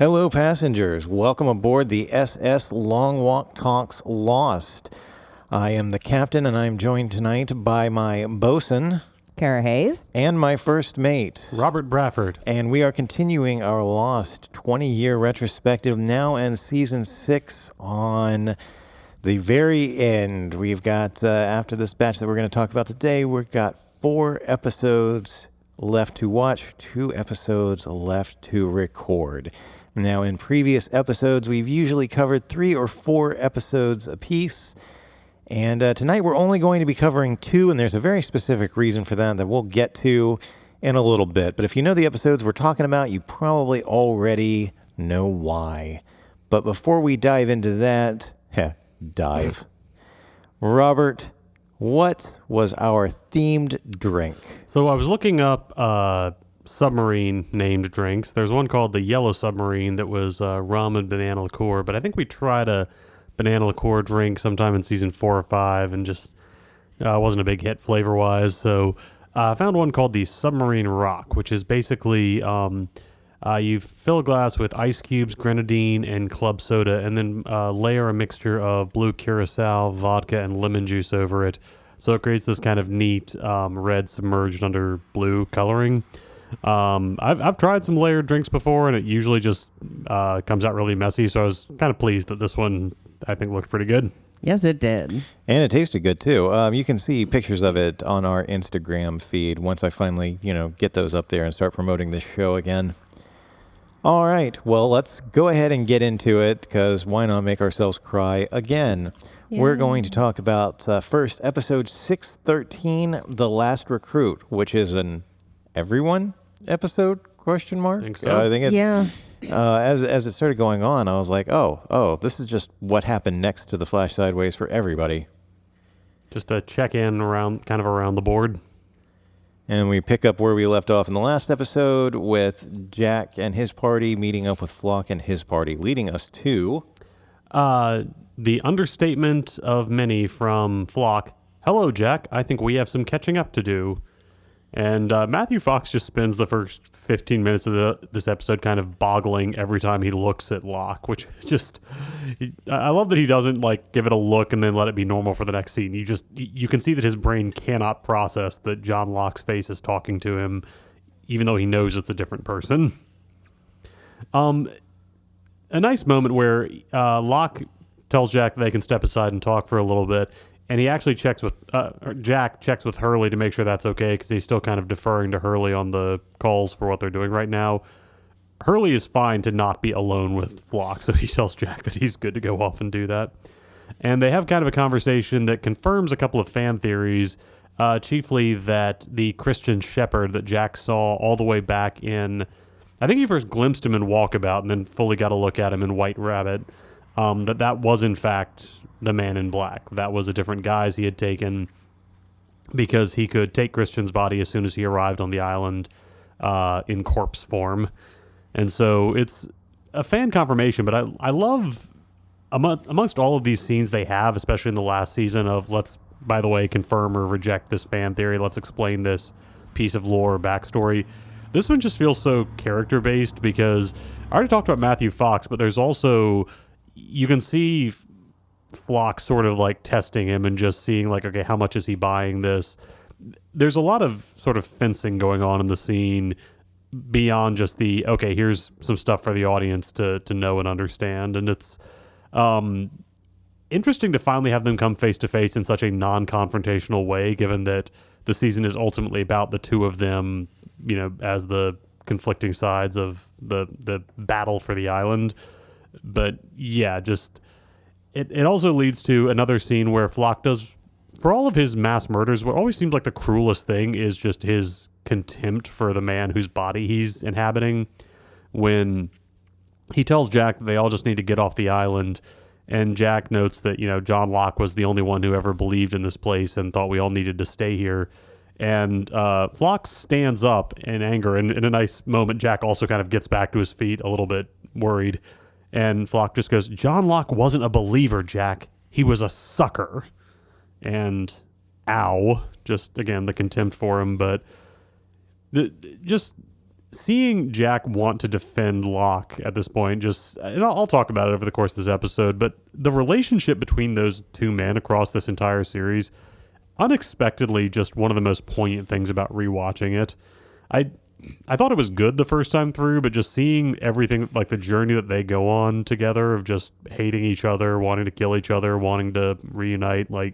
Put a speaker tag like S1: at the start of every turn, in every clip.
S1: Hello, passengers. Welcome aboard the SS Long Walk Talks Lost. I am the captain, and I'm joined tonight by my bosun,
S2: Cara Hayes,
S1: and my first mate,
S3: Robert Bradford.
S1: And we are continuing our Lost 20-year retrospective now in Season 6 on the very end. We've got, after this batch that we're going to talk about today, we've got 4 episodes left to watch, 2 episodes left to record. Now, in previous episodes, we've usually covered 3 or 4 episodes apiece. And tonight we're only going to be covering 2, and there's a very specific reason for that we'll get to in a little bit. But if you know the episodes we're talking about, you probably already know why. But before we dive into that, Robert, what was our themed drink?
S3: So I was looking up submarine named drinks. There's one called the Yellow Submarine that was rum and banana liqueur, but I think we tried a banana liqueur drink sometime in season 4 or 5 and just wasn't a big hit flavor wise. So I found one called the Submarine Rock, which is basically you fill a glass with ice cubes, grenadine, and club soda, and then layer a mixture of blue curacao, vodka, and lemon juice over it. So it creates this kind of neat red submerged under blue coloring. I've tried some layered drinks before, and it usually just comes out really messy. So I was kind of pleased that this one, I think, looked pretty good.
S2: Yes, it did.
S1: And it tasted good, too. You can see pictures of it on our Instagram feed once I finally, get those up there and start promoting this show again. All right. Well, let's go ahead and get into it, because why not make ourselves cry again? Yeah. We're going to talk about first episode 613, The Last Recruit, which is an everyone episode, question mark?
S3: I think so.
S1: I think it,
S2: yeah.
S1: As it started going on, I was like, oh, this is just what happened next to the Flash Sideways for everybody.
S3: Just a check-in around the board.
S1: And we pick up where we left off in the last episode with Jack and his party meeting up with Flock and his party, leading us to...
S3: the understatement of many from Flock. Hello, Jack. I think we have some catching up to do. And Matthew Fox just spends the first 15 minutes of this episode kind of boggling every time he looks at Locke, which is just... I love that he doesn't give it a look and then let it be normal for the next scene. You can see that his brain cannot process that John Locke's face is talking to him, even though he knows it's a different person. A nice moment where Locke tells Jack that they can step aside and talk for a little bit. And he actually Jack checks with Hurley to make sure that's okay, because he's still kind of deferring to Hurley on the calls for what they're doing right now. Hurley is fine to not be alone with Flock, so he tells Jack that he's good to go off and do that. And they have kind of a conversation that confirms a couple of fan theories, chiefly that the Christian shepherd that Jack saw all the way back in... I think he first glimpsed him in Walkabout and then fully got a look at him in White Rabbit. That was, in fact, the Man in Black. That was a different guise he had taken because he could take Christian's body as soon as he arrived on the island in corpse form. And so it's a fan confirmation, but I love, amongst all of these scenes they have, especially in the last season of let's, by the way, confirm or reject this fan theory, let's explain this piece of lore or backstory. This one just feels so character-based because I already talked about Matthew Fox, but there's also... You can see Flock sort of testing him and just seeing okay, how much is he buying this? There's a lot of sort of fencing going on in the scene beyond just the, okay, here's some stuff for the audience to know and understand. And it's interesting to finally have them come face to face in such a non-confrontational way, given that the season is ultimately about the two of them, as the conflicting sides of the battle for the island. But yeah, just it also leads to another scene where Flock does, for all of his mass murders, what always seems like the cruelest thing is just his contempt for the man whose body he's inhabiting. When he tells Jack that they all just need to get off the island, and Jack notes that, John Locke was the only one who ever believed in this place and thought we all needed to stay here. And Flock stands up in anger, and in a nice moment, Jack also kind of gets back to his feet a little bit worried. And Flock just goes, John Locke wasn't a believer, Jack. He was a sucker. And ow. Just, again, the contempt for him. But just seeing Jack want to defend Locke at this point, just, and I'll talk about it over the course of this episode, but the relationship between those two men across this entire series, unexpectedly just one of the most poignant things about rewatching it. I thought it was good the first time through, but just seeing everything, like the journey that they go on together of just hating each other, wanting to kill each other, wanting to reunite, like,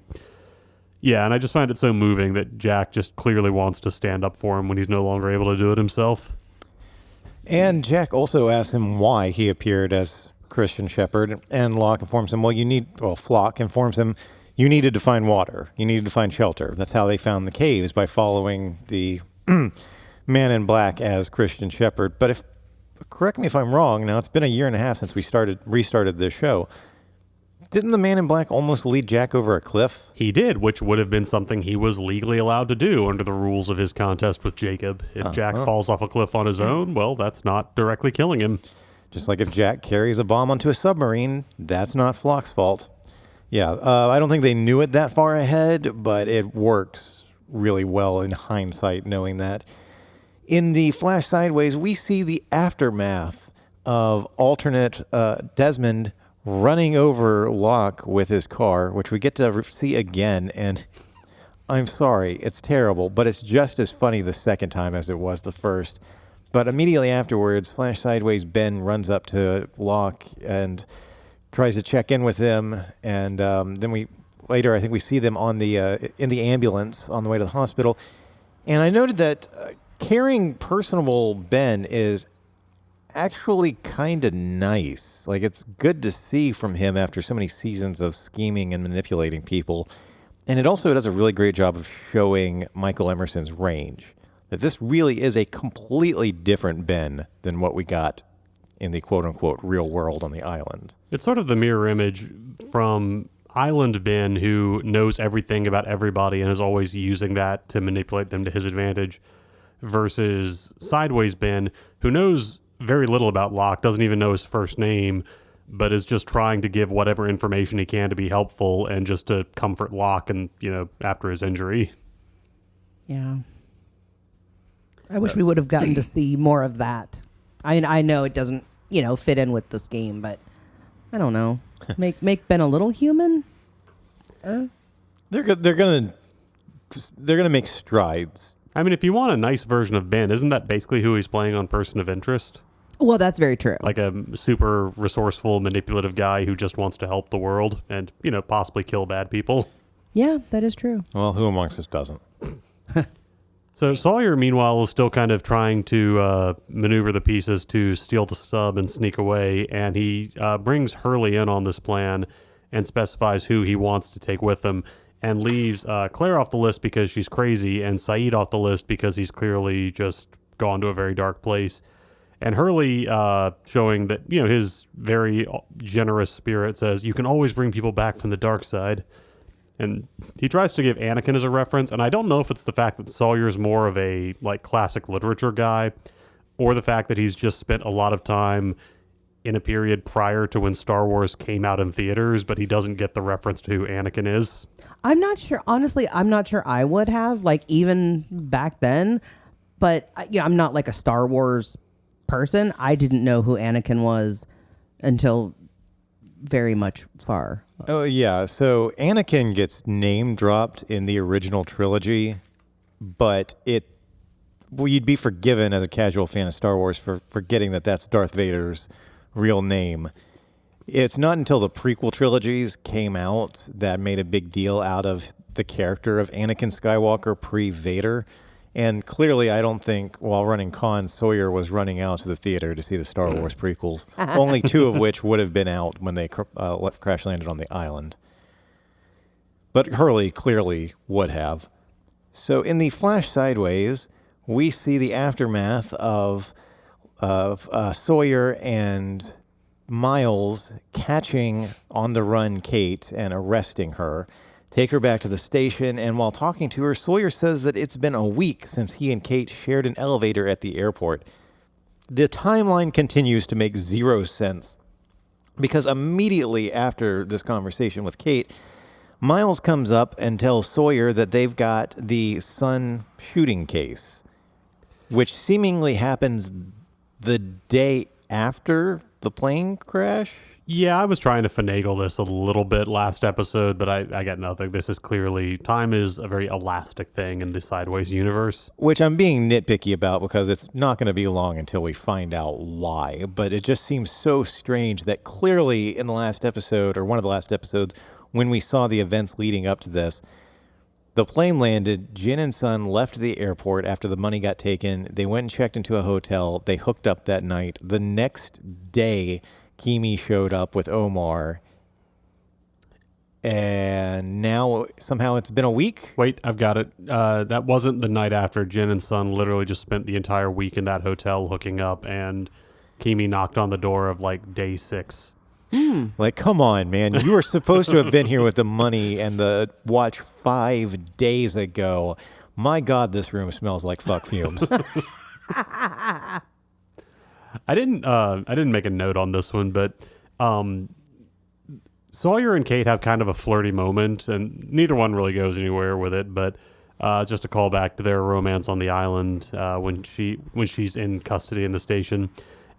S3: yeah, and I just find it so moving that Jack just clearly wants to stand up for him when he's no longer able to do it himself.
S1: And Jack also asks him why he appeared as Christian Shepherd, and Locke informs him, Flock informs him, you needed to find water. You needed to find shelter. That's how they found the caves, by following the man in black as Christian Shepherd. But correct me if I'm wrong, now it's been a year and a half since we restarted this show. Didn't the man in black almost lead Jack over a cliff?
S3: He did, which would have been something he was legally allowed to do under the rules of his contest with Jacob. If Jack falls off a cliff on his own, well, that's not directly killing him.
S1: Just like if Jack carries a bomb onto a submarine, that's not Flock's fault. Yeah, I don't think they knew it that far ahead, but it works really well in hindsight, knowing that. In the Flash Sideways, we see the aftermath of alternate Desmond running over Locke with his car, which we get to see again, and I'm sorry, it's terrible, but it's just as funny the second time as it was the first. But immediately afterwards, Flash Sideways Ben runs up to Locke and tries to check in with him, and then I think we see them on the in the ambulance on the way to the hospital. And I noted that caring, personable Ben is actually kind of nice. Like, it's good to see from him after so many seasons of scheming and manipulating people. And it also does a really great job of showing Michael Emerson's range. That this really is a completely different Ben than what we got in the quote-unquote real world on the island.
S3: It's sort of the mirror image from Island Ben, who knows everything about everybody and is always using that to manipulate them to his advantage, versus Sideways Ben, who knows very little about Locke, doesn't even know his first name, but is just trying to give whatever information he can to be helpful and just to comfort Locke and, after his injury.
S2: Yeah. I wish we would have gotten to see more of that. I know it doesn't, fit in with this game, but I don't know. Make Ben a little human?
S1: They're gonna make strides.
S3: I mean, if you want a nice version of Ben, isn't that basically who he's playing on Person of Interest?
S2: Well, that's very true.
S3: Like a super resourceful, manipulative guy who just wants to help the world and, possibly kill bad people.
S2: Yeah, that is true.
S1: Well, who amongst us doesn't?
S3: So Sawyer, meanwhile, is still kind of trying to maneuver the pieces to steal the sub and sneak away, and he brings Hurley in on this plan and specifies who he wants to take with him, and leaves Claire off the list because she's crazy, and Saeed off the list because he's clearly just gone to a very dark place. And Hurley, showing that, his very generous spirit, says, you can always bring people back from the dark side. And he tries to give Anakin as a reference, and I don't know if it's the fact that Sawyer's more of a, classic literature guy, or the fact that he's just spent a lot of time in a period prior to when Star Wars came out in theaters, but he doesn't get the reference to who Anakin is.
S2: I'm not sure. Honestly, I'm not sure I would have, even back then. But, I'm not a Star Wars person. I didn't know who Anakin was until very much far.
S1: Oh, yeah. So Anakin gets name dropped in the original trilogy, but you'd be forgiven as a casual fan of Star Wars for forgetting that that's Darth Vader's real name. It's not until the prequel trilogies came out that made a big deal out of the character of Anakin Skywalker pre-Vader. And clearly, I don't think, while running cons, Sawyer was running out to the theater to see the Star Wars prequels, only two of which would have been out when they crash landed on the island. But Hurley clearly would have. So in the Flash Sideways, we see the aftermath of Sawyer and Miles catching on the run Kate and arresting her. Take her back to the station, and while talking to her, Sawyer says that it's been a week since he and Kate shared an elevator at the airport. The timeline continues to make zero sense, because immediately after this conversation with Kate, Miles comes up and tells Sawyer that they've got the Sun shooting case. which seemingly happens the day after the plane crash.
S3: Yeah, I was trying to finagle this a little bit last episode, but I got nothing. This is clearly, time is a very elastic thing in the Sideways universe.
S1: Which I'm being nitpicky about because it's not going to be long until we find out why. But it just seems so strange that clearly in the last episode, or one of the last episodes, when we saw the events leading up to this, the plane landed, Jin and Sun left the airport after the money got taken. They went and checked into a hotel. They hooked up that night. The next day, Kimi showed up with Omar. And now somehow it's been a week.
S3: Wait, I've got it. That wasn't the night after. Jin and Sun literally just spent the entire week in that hotel hooking up, and Kimi knocked on the door of like day 6.
S1: Like, come on, man. You were supposed to have been here with the money and the watch 5 days ago. My God, this room smells like fuck fumes.
S3: I didn't make a note on this one, but Sawyer and Kate have kind of a flirty moment, and neither one really goes anywhere with it. But just a call back to their romance on the island when she's in custody in the station.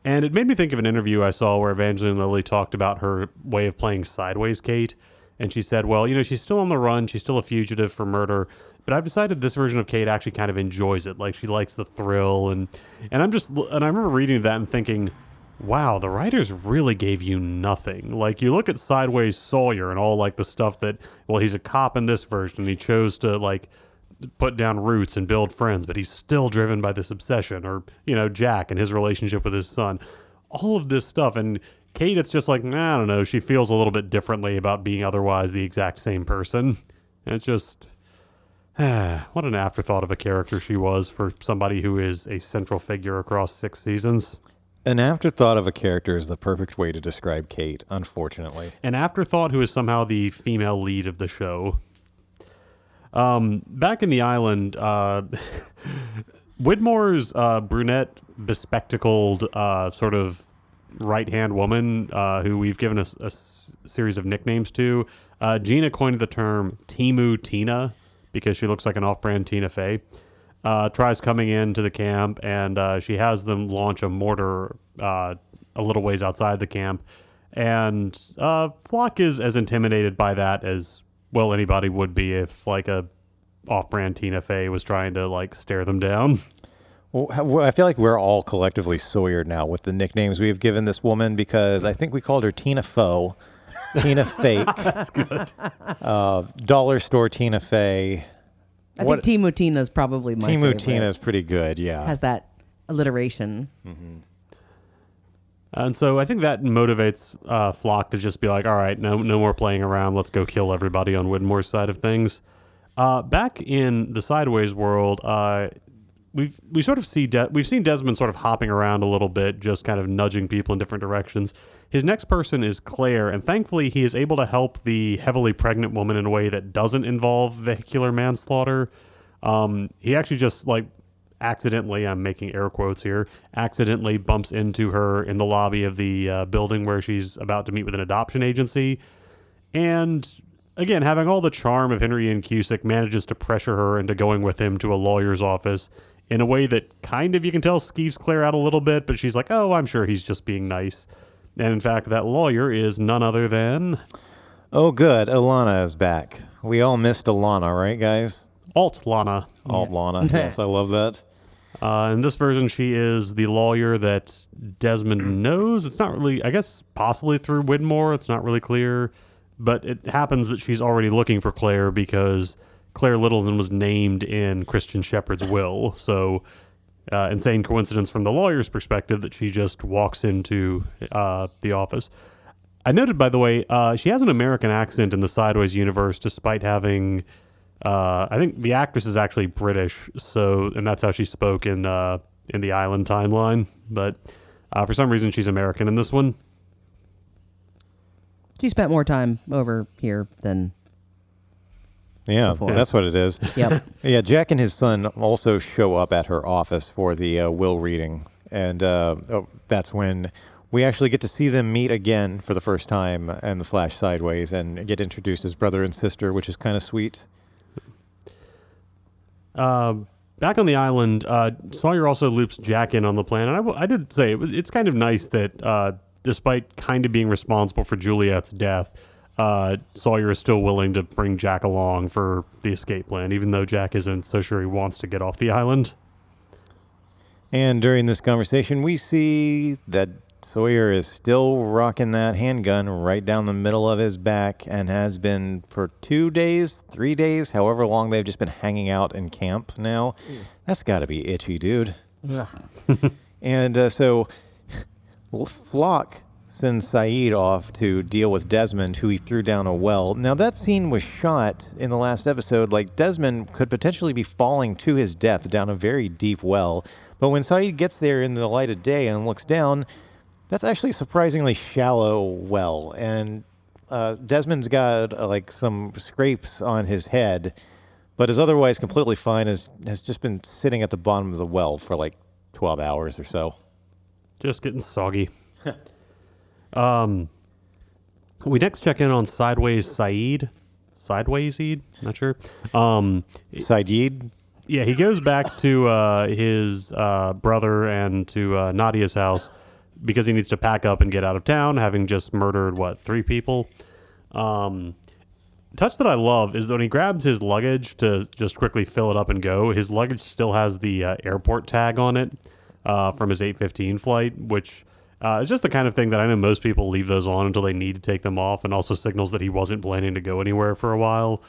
S3: And it made me think of an interview I saw where Evangeline Lilly talked about her way of playing Sideways Kate. And she said, well, she's still on the run. She's still a fugitive for murder. But I've decided this version of Kate actually kind of enjoys it. Like, she likes the thrill. And I remember reading that and thinking, wow, the writers really gave you nothing. Like, you look at Sideways Sawyer and all, like, the stuff that, well, he's a cop in this version. And he chose to, like, put down roots and build friends, but he's still driven by this obsession. Or, Jack and his relationship with his son. All of this stuff. And Kate, it's just like, I don't know. She feels a little bit differently about being otherwise the exact same person. And it's just, what an afterthought of a character she was for somebody who is a central figure across 6 seasons.
S1: An afterthought of a character is the perfect way to describe Kate, unfortunately.
S3: An afterthought who is somehow the female lead of the show. Back in the island, Widmore's brunette, bespectacled sort of right-hand woman who we've given a series of nicknames to, Gina coined the term Timu Tina because she looks like an off-brand Tina Fey. Tries coming into the camp, and she has them launch a mortar a little ways outside the camp. And Flock is as intimidated by that as, well, anybody would be if, like, a off-brand Tina Fey was trying to, like, stare them down.
S1: Well, I feel like we're all collectively Sawyer now with the nicknames we have given this woman because I think we called her Tina Faux, Tina Fake.
S3: That's good.
S1: Dollar Store Tina Fey.
S2: I think Timu Tina is probably my favorite.
S1: Timu Tina is pretty good, yeah.
S2: Has that alliteration.
S1: Mm-hmm.
S3: And so I think that motivates Flock to just be like, all right, no more playing around. Let's go kill everybody on Widmore's side of things. Back in the Sideways world, we've seen Desmond sort of hopping around a little bit, just kind of nudging people in different directions. His next person is Claire, and thankfully he is able to help the heavily pregnant woman in a way that doesn't involve vehicular manslaughter. He actually just, like, accidentally, I'm making air quotes here, accidentally bumps into her in the lobby of the building where she's about to meet with an adoption agency. And again, having all the charm of Henry and Cusick, manages to pressure her into going with him to a lawyer's office in a way that kind of, you can tell, skeeves Claire out a little bit, but she's like, oh, I'm sure he's just being nice. And in fact, that lawyer is none other than...
S1: Oh, good. Alana is back. We all missed Alana, right, guys?
S3: Alt Lana.
S1: Alt Lana. Yes, I love that.
S3: In this version, she is the lawyer that Desmond knows. It's not really, I guess, possibly through Widmore. It's not really clear. But it happens that she's already looking for Claire because Claire Littleton was named in Christian Shepherd's will. So, insane coincidence from the lawyer's perspective that she just walks into the office. I noted, by the way, she has an American accent in the Sideways universe, despite having... I think the actress is actually British, and that's how she spoke in the Island timeline. But for some reason, she's American in this one.
S2: She spent more time over here than
S1: Yeah,
S2: before.
S1: that's what it is.
S2: Yep.
S1: Yeah, Jack and his son also show up at her office for the will reading. And that's when we actually get to see them meet again for the first time in the Flash Sideways and get introduced as brother and sister, which is kind of sweet.
S3: back on the island, Sawyer also loops Jack in on the plan. And I did say it's kind of nice that despite kind of being responsible for Juliet's death, Sawyer is still willing to bring Jack along for the escape plan, even though Jack isn't so sure he wants to get off the island.
S1: And during this conversation, we see that Sawyer is still rocking that handgun right down the middle of his back and has been for 2 days, 3 days, however long they've just been hanging out in camp now. That's got to be itchy, dude. And so Flock sends Saeed off to deal with Desmond, who he threw down a well. Now, that scene was shot in the last episode like Desmond could potentially be falling to his death down a very deep well. But when Saeed gets there in the light of day and looks down, that's actually a surprisingly shallow well. And Desmond's got like some scrapes on his head, but is otherwise completely fine, has just been sitting at the bottom of the well for like 12 hours or so.
S3: Just getting soggy. We next check in on Sideways Saeed. Sideways-Eed? Not sure.
S1: Saeed?
S3: Yeah, he goes back to his brother and to Nadia's house because he needs to pack up and get out of town, having just murdered, 3 people? Touch that I love is that when he grabs his luggage to just quickly fill it up and go, his luggage still has the airport tag on it from his 8:15 flight, which is just the kind of thing that I know most people leave those on until they need to take them off, and also signals that he wasn't planning to go anywhere for a while.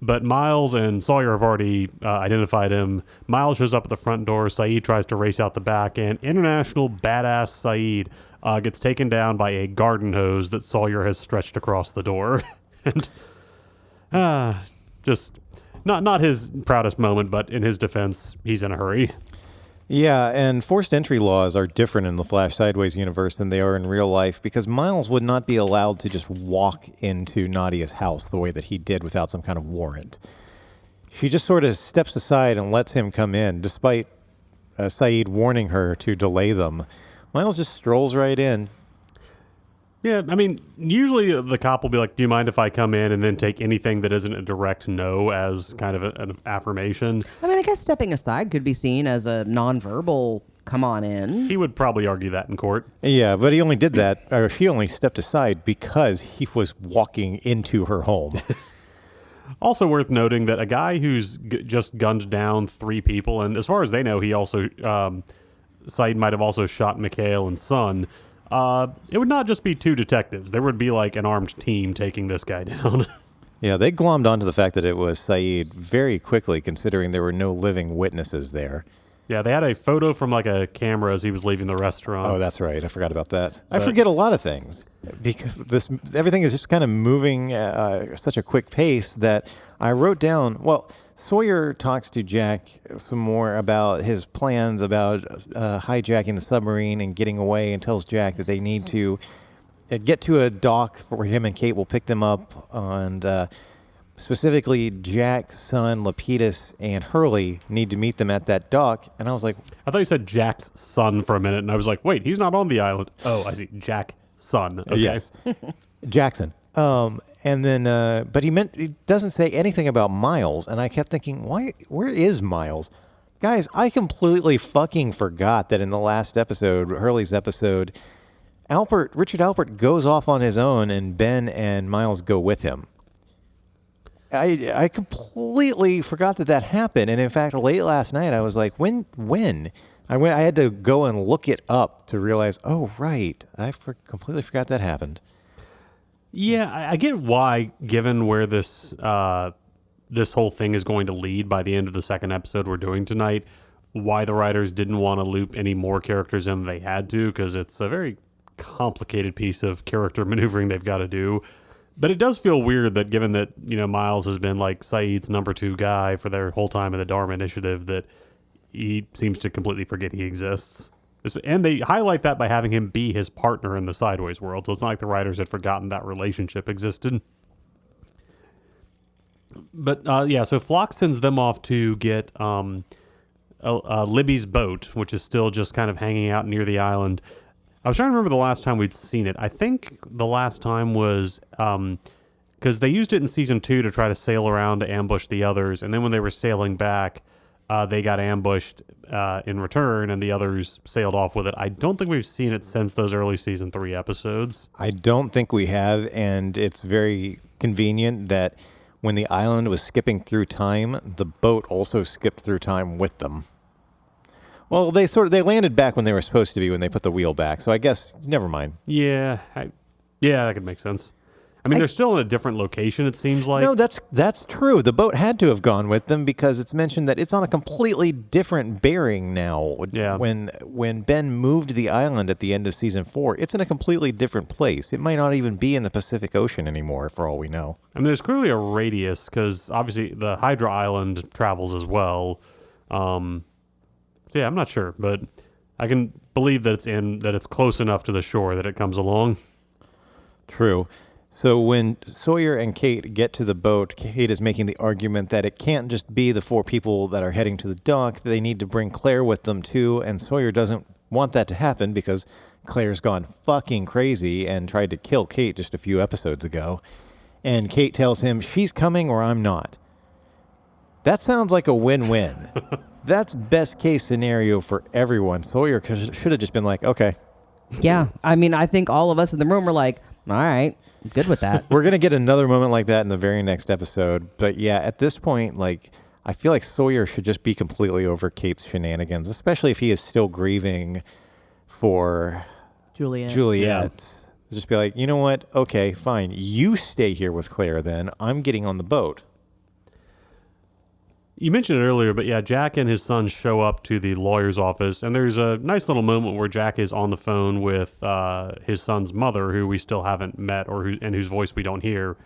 S3: But Miles and Sawyer have already identified him. Miles shows up at the front door. Saeed tries to race out the back, and international badass Saeed gets taken down by a garden hose that Sawyer has stretched across the door. And just not his proudest moment, but in his defense, he's in a hurry.
S1: Yeah, and forced entry laws are different in the Flash Sideways universe than they are in real life, because Miles would not be allowed to just walk into Nadia's house the way that he did without some kind of warrant. She just sort of steps aside and lets him come in, despite Saeed warning her to delay them. Miles just strolls right in.
S3: Yeah, I mean, usually the cop will be like, do you mind if I come in, and then take anything that isn't a direct no as kind of an affirmation.
S2: I mean, I guess stepping aside could be seen as a nonverbal come on in.
S3: He would probably argue that in court.
S1: Yeah, but he only did that, or she only stepped aside because he was walking into her home.
S3: Also worth noting that a guy who's just gunned down 3 people, and as far as they know, he also, Saeed might have also shot Mikhail and Son. It would not just be 2 detectives. There would be like an armed team taking this guy down.
S1: Yeah, they glommed onto the fact that it was Saeed very quickly, considering there were no living witnesses there.
S3: Yeah, they had a photo from like a camera as he was leaving the restaurant.
S1: Oh, that's right. I forgot about that. I forget a lot of things because everything is just kind of moving at such a quick pace that I wrote down, well, Sawyer talks to Jack some more about his plans about hijacking the submarine and getting away, and tells Jack that they need to get to a dock where him and Kate will pick them up. And specifically, Jack's son, Lapidus, and Hurley need to meet them at that dock. And I was like...
S3: I thought you said Jack's son for a minute, and I was like, wait, he's not on the island. Oh, I see. Jack's son. Okay.
S1: Yes. Jackson. And then, but he doesn't say anything about Miles, and I kept thinking, where is Miles? Guys, I completely fucking forgot that in the last episode, Hurley's episode, Richard Alpert goes off on his own, and Ben and Miles go with him. I completely forgot that happened, and in fact, late last night, I was like, when? I had to go and look it up to realize, oh, right, I completely forgot that happened.
S3: Yeah, I get why, given where this this whole thing is going to lead by the end of the second episode we're doing tonight, why the writers didn't want to loop any more characters in than they had to, because it's a very complicated piece of character maneuvering they've got to do. But it does feel weird that, given that, Miles has been like Saeed's number 2 guy for their whole time in the Dharma Initiative, that he seems to completely forget he exists. And they highlight that by having him be his partner in the Sideways world. So it's not like the writers had forgotten that relationship existed. But so Flock sends them off to get Libby's boat, which is still just kind of hanging out near the island. I was trying to remember the last time we'd seen it. I think the last time was because they used it in season 2 to try to sail around to ambush the others. And then when they were sailing back, they got ambushed in return, and the others sailed off with it. I don't think we've seen it since those early season 3 episodes.
S1: I don't think we have, and it's very convenient that when the island was skipping through time, the boat also skipped through time with them. Well, they landed back when they were supposed to be when they put the wheel back. So I guess never mind.
S3: Yeah, that could make sense. I mean, they're still in a different location, it seems like.
S1: No, that's true. The boat had to have gone with them because it's mentioned that it's on a completely different bearing now.
S3: Yeah.
S1: When Ben moved the island at the end of season 4, it's in a completely different place. It might not even be in the Pacific Ocean anymore, for all we know.
S3: I mean, there's clearly a radius because obviously the Hydra Island travels as well. Yeah, I'm not sure, but I can believe that it's close enough to the shore that it comes along.
S1: True. So when Sawyer and Kate get to the boat, Kate is making the argument that it can't just be the 4 people that are heading to the dock. They need to bring Claire with them too, and Sawyer doesn't want that to happen because Claire's gone fucking crazy and tried to kill Kate just a few episodes ago. And Kate tells him, she's coming or I'm not. That sounds like a win-win. That's best case scenario for everyone. Sawyer should have just been like, okay.
S2: Yeah. I mean, I think all of us in the room were like, all right, good with that.
S1: We're going to get another moment like that in the very next episode. But yeah, at this point, like, I feel like Sawyer should just be completely over Kate's shenanigans, especially if he is still grieving for
S2: Juliet.
S1: Yeah. Just be like, you know what? Okay, fine. You stay here with Claire then. I'm getting on the boat.
S3: You mentioned it earlier, but yeah, Jack and his son show up to the lawyer's office, and there's a nice little moment where Jack is on the phone with his son's mother, who we still haven't met and whose voice we don't hear,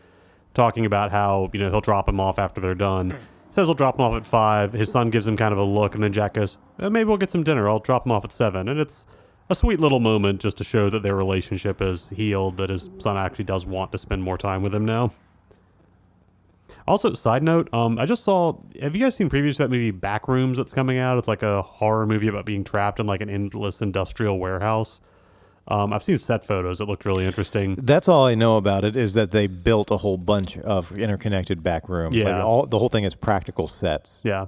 S3: talking about how he'll drop him off after they're done. Says he'll drop him off at 5. His son gives him kind of a look, and then Jack goes, maybe we'll get some dinner. I'll drop him off at 7. And it's a sweet little moment just to show that their relationship is healed, that his son actually does want to spend more time with him now. Also, side note, I just saw, have you guys seen previews to that movie Backrooms that's coming out? It's like a horror movie about being trapped in like an endless industrial warehouse. I've seen set photos. It looked really interesting.
S1: That's all I know about it, is that they built a whole bunch of interconnected back rooms.
S3: Yeah.
S1: Like the whole thing is practical sets.
S3: Yeah.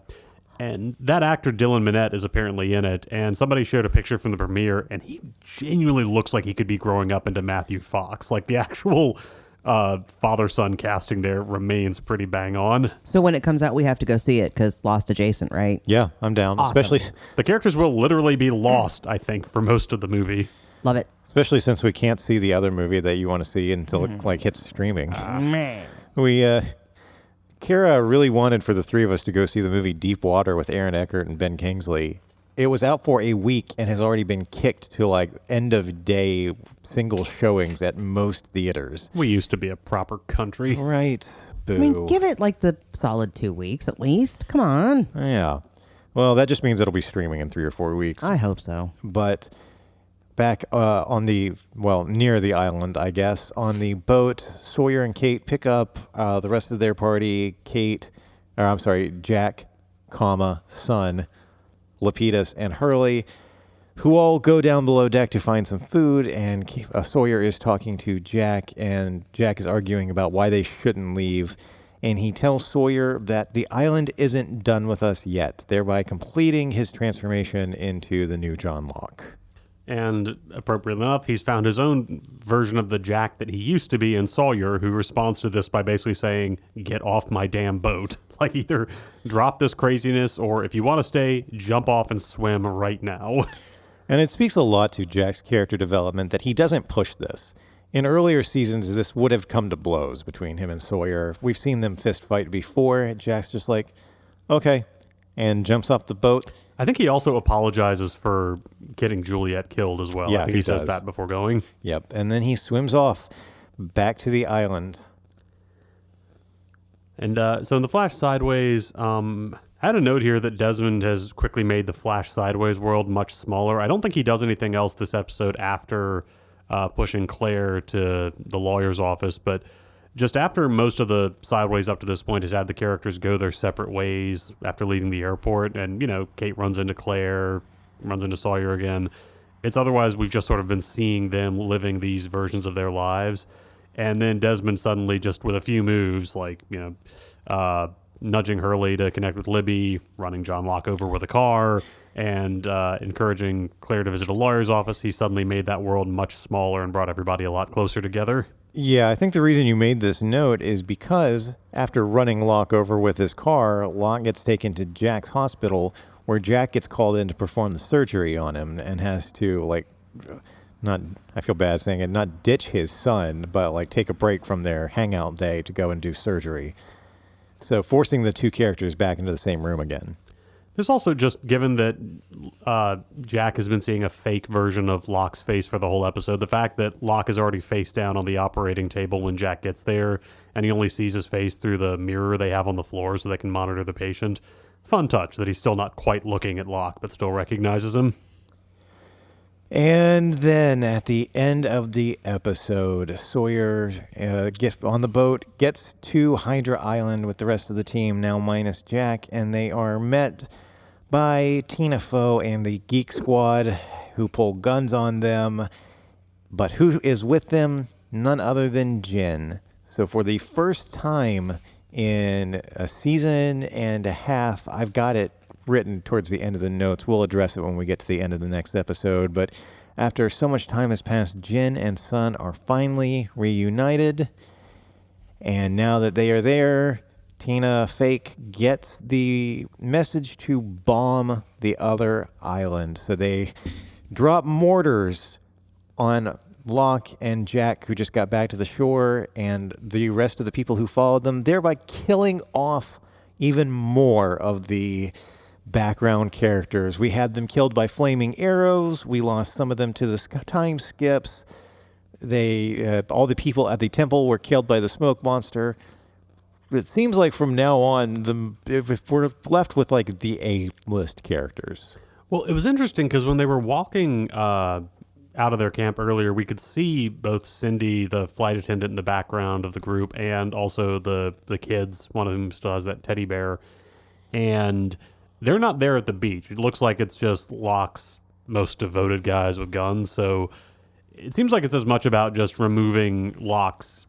S3: And that actor, Dylan Minnette, is apparently in it. And somebody showed a picture from the premiere, and he genuinely looks like he could be growing up into Matthew Fox. Like the actual father-son casting there remains pretty bang on.
S2: So when it comes out, we have to go see it because Lost adjacent, right?
S1: Yeah, I'm down.
S2: Awesome.
S3: The characters will literally be lost, I think, for most of the movie.
S2: Love it.
S1: Especially since we can't see the other movie that you want to see until it like hits streaming.
S2: Man.
S1: Cara really wanted for the 3 of us to go see the movie Deep Water with Aaron Eckhart and Ben Kingsley. It was out for a week and has already been kicked to like end of day single showings at most theaters.
S3: We used to be a proper country.
S1: Right. Boo.
S2: I mean, give it like the solid 2 weeks at least. Come on.
S1: Yeah. Well, that just means it'll be streaming in 3 or 4 weeks.
S2: I hope so.
S1: But back near the island, I guess, on the boat, Sawyer and Kate pick up the rest of their party. Jack, son, Lapidus, and Hurley, who all go down below deck to find some food, and Sawyer is talking to Jack, and Jack is arguing about why they shouldn't leave, and he tells Sawyer that the island isn't done with us yet, thereby completing his transformation into the new John Locke.
S3: And appropriately enough, he's found his own version of the Jack that he used to be in Sawyer, who responds to this by basically saying, "Get off my damn boat." Like, either drop this craziness, or if you want to stay, jump off and swim right now.
S1: And it speaks a lot to Jack's character development that he doesn't push this. In earlier seasons, this would have come to blows between him and Sawyer. We've seen them fist fight before. Jack's just like, okay, and jumps off the boat.
S3: I think he also apologizes for getting Juliet killed as well.
S1: Yeah,
S3: I think
S1: he
S3: he says
S1: does.
S3: that before going.
S1: Yep, and then he swims off back to the island.
S3: And so in the Flash Sideways, I had a note here that Desmond has quickly made the Flash Sideways world much smaller. I don't think he does anything else this episode after pushing Claire to the lawyer's office, but just after most of the Sideways up to this point has had the characters go their separate ways after leaving the airport, and, Kate runs into Claire, runs into Sawyer again. It's otherwise we've just sort of been seeing them living these versions of their lives. And then Desmond suddenly, just with a few moves, like, nudging Hurley to connect with Libby, running John Locke over with a car, and encouraging Claire to visit a lawyer's office, he suddenly made that world much smaller and brought everybody a lot closer together.
S1: Yeah, I think the reason you made this note is because after running Locke over with his car, Locke gets taken to Jack's hospital, where Jack gets called in to perform the surgery on him and has to, like, not, I feel bad saying it, not ditch his son, but, like, take a break from their hangout day to go and do surgery. So forcing the two characters back into the same room again.
S3: There's also just, given that Jack has been seeing a fake version of Locke's face for the whole episode, the fact that Locke is already face down on the operating table when Jack gets there, and he only sees his face through the mirror they have on the floor so they can monitor the patient. Fun touch that he's still not quite looking at Locke, but still recognizes him.
S1: And then at the end of the episode, Sawyer gets on the boat, gets to Hydra Island with the rest of the team, now minus Jack, and they are met by Tina Fey and the Geek Squad, who pull guns on them. But who is with them? None other than Jen. So for the first time in a season and a half, I've got it written towards the end of the notes. We'll address it when we get to the end of the next episode. But after so much time has passed, Jen and Sun are finally reunited. And now that they are there, Tina Fake gets the message to bomb the other island. So they drop mortars on Locke and Jack, who just got back to the shore, and the rest of the people who followed them, thereby killing off even more of the background characters. We had them killed by flaming arrows. We lost some of them to the time skips. They all the people at the temple were killed by the smoke monster. It seems like from now on, if we're left with like the A-list characters.
S3: Well, it was interesting because when they were walking out of their camp earlier, we could see both Cindy, the flight attendant, in the background of the group, and also the kids. One of them still has that teddy bear. And they're not there at the beach. It looks like it's just Locke's most devoted guys with guns. So it seems like it's as much about just removing Locke's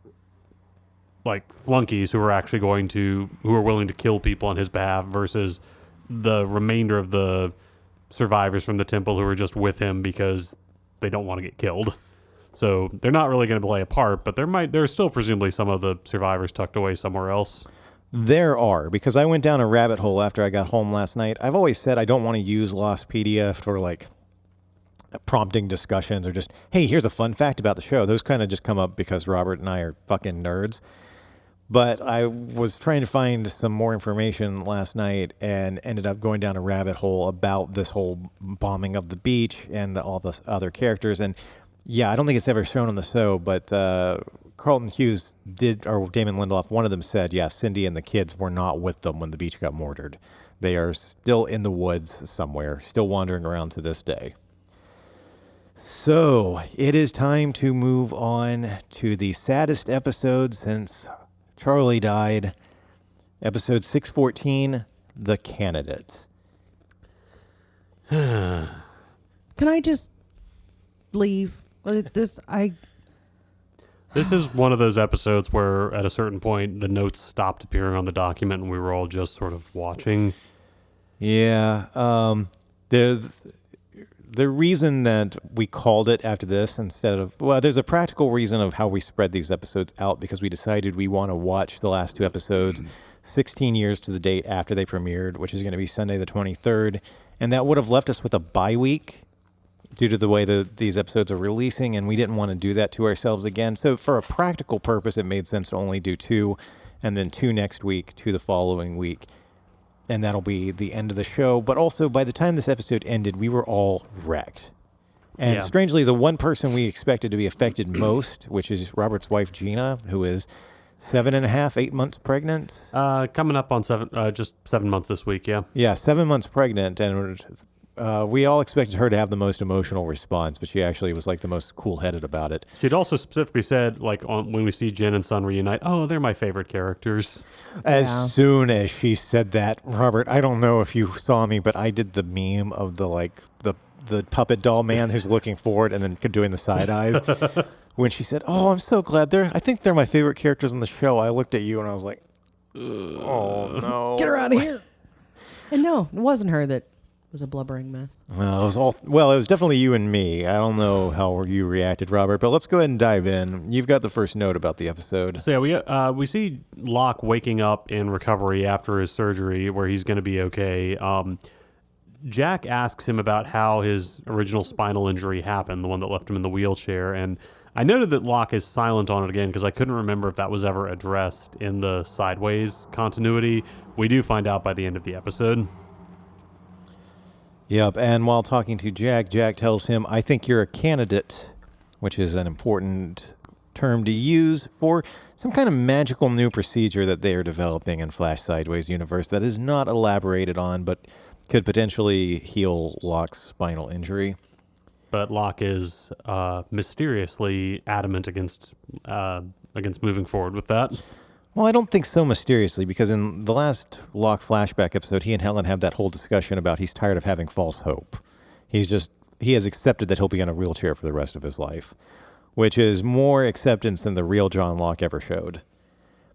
S3: like flunkies who are willing to kill people on his behalf versus the remainder of the survivors from the temple who are just with him because they don't want to get killed. So they're not really going to play a part, but there's still presumably some of the survivors tucked away somewhere else.
S1: There are, because I went down a rabbit hole after I got home last night. I've always said I don't want to use Lostpedia for like prompting discussions or just, hey, here's a fun fact about the show. Those kind of just come up because Robert and I are fucking nerds. But I was trying to find some more information last night and ended up going down a rabbit hole about this whole bombing of the beach and all the other characters. And yeah, I don't think it's ever shown on the show, but Carlton Hughes did, or Damon Lindelof, one of them said, yeah, Cindy and the kids were not with them when the beach got mortared. They are still in the woods somewhere, still wandering around to this day. So it is time to move on to the saddest episode since Charlie died. Episode 614, The Candidate.
S2: Can I just leave? This
S3: is one of those episodes where at a certain point the notes stopped appearing on the document and we were all just sort of watching.
S1: Yeah. The reason that we called it after this instead of, well, there's a practical reason of how we spread these episodes out because we decided we want to watch the last two episodes 16 years to the date after they premiered, which is going to be Sunday the 23rd. And that would have left us with a bye week due to the way that these episodes are releasing, and we didn't want to do that to ourselves again. So for a practical purpose, it made sense to only do two, and then two next week, two the following week. And that'll be the end of the show. But also, by the time this episode ended, we were all wrecked. And strangely, the one person we expected to be affected most, which is Robert's wife, Gina, who is 7.5, 8 months pregnant.
S3: Coming up on just 7 months this week, yeah.
S1: Yeah, 7 months pregnant. And we all expected her to have the most emotional response, but she actually was like the most cool-headed about it.
S3: She'd also specifically said, like, when we see Jen and Sun reunite, oh, they're my favorite characters.
S1: As soon as she said that, Robert, I don't know if you saw me, but I did the meme of the puppet doll man who's looking forward and then doing the side eyes. When she said, oh, I'm so glad I think they're my favorite characters in the show. I looked at you and I was like, Oh, no.
S2: Get her out of here. And no, it wasn't her that was a blubbering mess.
S1: Well, it was definitely you and me. I don't know how you reacted, Robert, but let's go ahead and dive in. You've got the first note about the episode.
S3: So yeah, we see Locke waking up in recovery after his surgery, where he's going to be okay. Jack asks him about how his original spinal injury happened, the one that left him in the wheelchair, and I noted that Locke is silent on it again because I couldn't remember if that was ever addressed in the Sideways continuity. We do find out by the end of the episode.
S1: Yep, and while talking to Jack, Jack tells him, I think you're a candidate, which is an important term to use for some kind of magical new procedure that they are developing in Flash Sideways universe that is not elaborated on, but could potentially heal Locke's spinal injury.
S3: But Locke is mysteriously adamant against moving forward with that.
S1: Well, I don't think so mysteriously, because in the last Locke flashback episode, he and Helen have that whole discussion about he's tired of having false hope. He has accepted that he'll be in a wheelchair for the rest of his life, which is more acceptance than the real John Locke ever showed.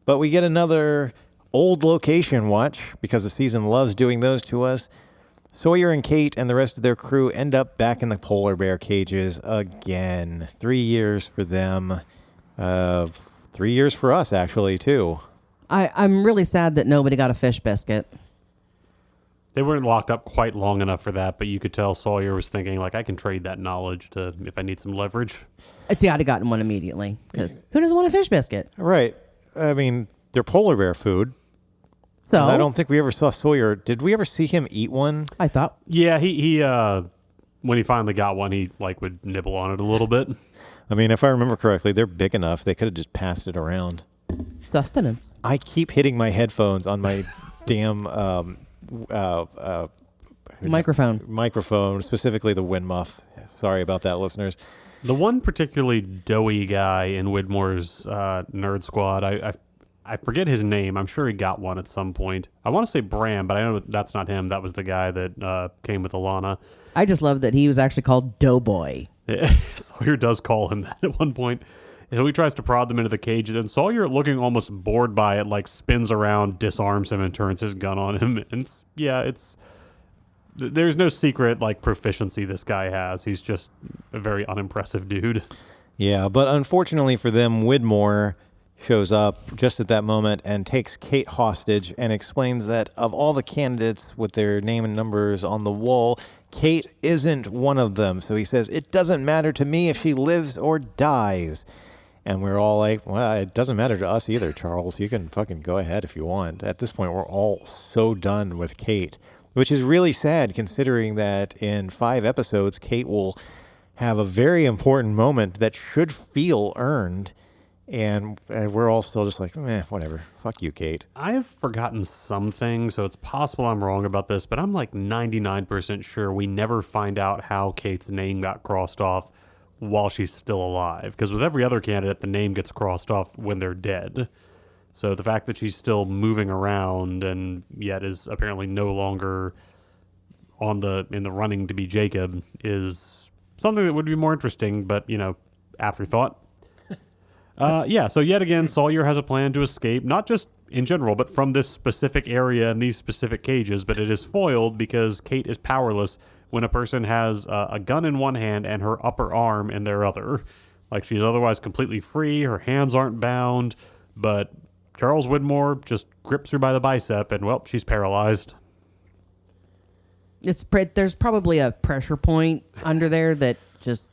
S1: But we get another old location watch, because the season loves doing those to us. Sawyer and Kate and the rest of their crew end up back in the polar bear cages again. 3 years for them. 3 years for us, actually, too.
S2: I'm really sad that nobody got a fish biscuit.
S3: They weren't locked up quite long enough for that, but you could tell Sawyer was thinking, like, I can trade that knowledge to if I need some leverage.
S2: See, I'd have gotten one immediately, because who doesn't want a fish biscuit?
S1: Right. I mean, they're polar bear food.
S2: So
S1: And I don't think we ever saw Sawyer. Did we ever see him eat one?
S2: I thought,
S3: Yeah, he when he finally got one, he like would nibble on it a little bit.
S1: I mean, if I remember correctly, they're big enough. They could have just passed it around.
S2: sustenance.
S1: I keep hitting my headphones on my damn
S2: Microphone.
S1: specifically the wind muff. Sorry about that, listeners.
S3: The one particularly doughy guy in Widmore's Nerd Squad, I forget his name. I'm sure he got one at some point. I want to say Bram, but I know that's not him. That was the guy that came with Alana.
S2: I just love that he was actually called Doughboy.
S3: Sawyer does call him that at one point. So he tries to prod them into the cage, and Sawyer, looking almost bored by it, like spins around, disarms him, and turns his gun on him. And there's no secret like proficiency this guy has. He's just a very unimpressive dude.
S1: Yeah, but unfortunately for them, Widmore shows up just at that moment and takes Kate hostage and explains that of all the candidates with their name and numbers on the wall, Kate isn't one of them. So he says, it doesn't matter to me if she lives or dies. And we're all like, well, it doesn't matter to us either, Charles. You can fucking go ahead if you want. At this point, we're all so done with Kate, which is really sad considering that in 5 episodes, Kate will have a very important moment that should feel earned. And we're all still just like, whatever. Fuck you, Kate.
S3: I have forgotten some things, so it's possible I'm wrong about this, but I'm like 99% sure we never find out how Kate's name got crossed off while she's still alive. Because with every other candidate, the name gets crossed off when they're dead. So the fact that she's still moving around and yet is apparently no longer in the running to be Jacob is something that would be more interesting, but, afterthought. So yet again, Sawyer has a plan to escape, not just in general, but from this specific area and these specific cages, but it is foiled because Kate is powerless when a person has a gun in one hand and her upper arm in their other. Like, she's otherwise completely free, her hands aren't bound, but Charles Widmore just grips her by the bicep and, well, she's paralyzed.
S2: There's probably a pressure point under there that just...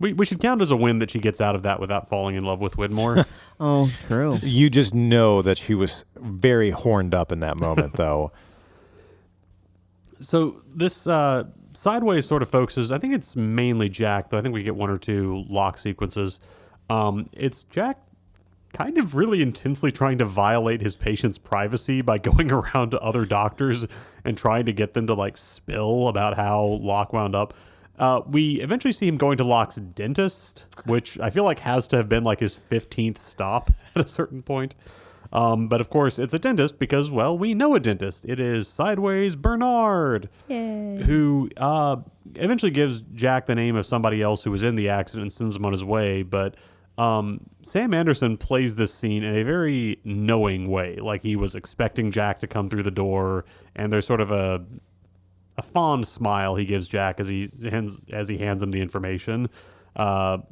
S3: We should count as a win that she gets out of that without falling in love with Widmore.
S2: Oh, true.
S1: You just know that she was very horned up in that moment, though.
S3: So this Sideways sort of focuses, I think it's mainly Jack, though I think we get 1 or 2 Locke sequences. It's Jack kind of really intensely trying to violate his patient's privacy by going around to other doctors and trying to get them to like spill about how Locke wound up. We eventually see him going to Locke's dentist, which I feel like has to have been like his 15th stop at a certain point. But of course, it's a dentist because, well, we know a dentist. It is Sideways Bernard, who eventually gives Jack the name of somebody else who was in the accident and sends him on his way. But Sam Anderson plays this scene in a very knowing way. Like he was expecting Jack to come through the door, and there's sort of a fond smile he gives Jack as he hands him the information,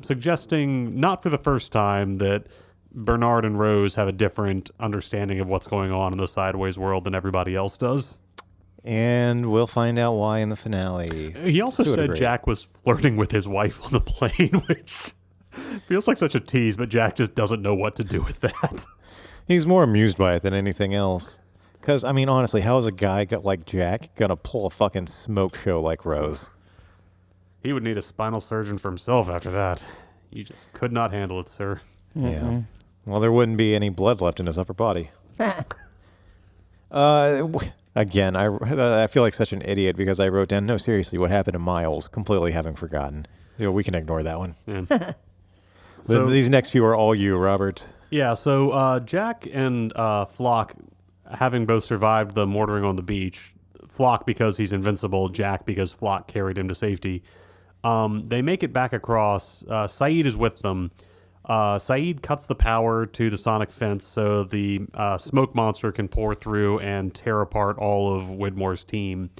S3: suggesting not for the first time that Bernard and Rose have a different understanding of what's going on in the Sideways world than everybody else does.
S1: And we'll find out why in the finale.
S3: He also said Jack was flirting with his wife on the plane, which feels like such a tease, but Jack just doesn't know what to do with that.
S1: He's more amused by it than anything else. Because, I mean, honestly, how is a guy like Jack going to pull a fucking smoke show like Rose?
S3: He would need a spinal surgeon for himself after that. You just could not handle it, sir.
S1: Yeah. Well, there wouldn't be any blood left in his upper body. Again, I feel like such an idiot because I wrote down, no, seriously, what happened to Miles? Completely having forgotten. We can ignore that one.
S3: Yeah. So
S1: these next few are all you, Robert.
S3: Yeah, so Jack and Flock, having both survived the mortaring on the beach, Flock because he's invincible, Jack because Flock carried him to safety, they make it back across. Saeed is with them. Saeed cuts the power to the sonic fence so the smoke monster can pour through and tear apart all of Widmore's team.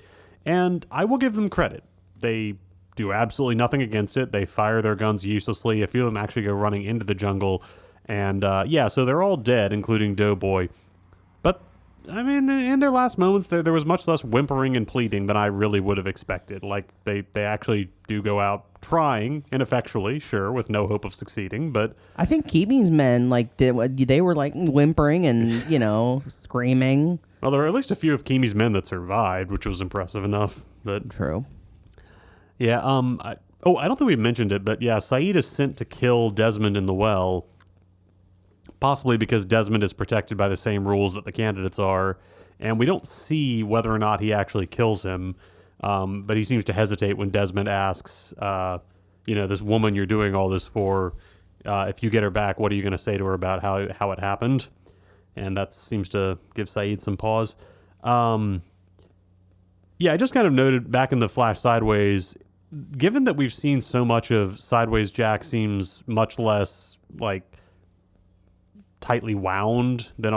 S3: And I will give them credit. They do absolutely nothing against it. They fire their guns uselessly. A few of them actually go running into the jungle. And so they're all dead, including Doughboy. But, I mean, in their last moments, there was much less whimpering and pleading than I really would have expected. Like, they actually do go out trying, ineffectually, sure, with no hope of succeeding, but...
S2: I think Keating's men, they were, whimpering and, screaming.
S3: Well, there were at least a few of Keamy's men that survived, which was impressive enough, but...
S2: True.
S3: Yeah, I don't think we mentioned it, but yeah, Saeed is sent to kill Desmond in the well, possibly because Desmond is protected by the same rules that the candidates are, and we don't see whether or not he actually kills him, but he seems to hesitate when Desmond asks, this woman you're doing all this for, if you get her back, what are you going to say to her about how it happened? And that seems to give Saeed some pause. I just kind of noted back in the Flash Sideways, given that we've seen so much of Sideways Jack seems much less, tightly wound than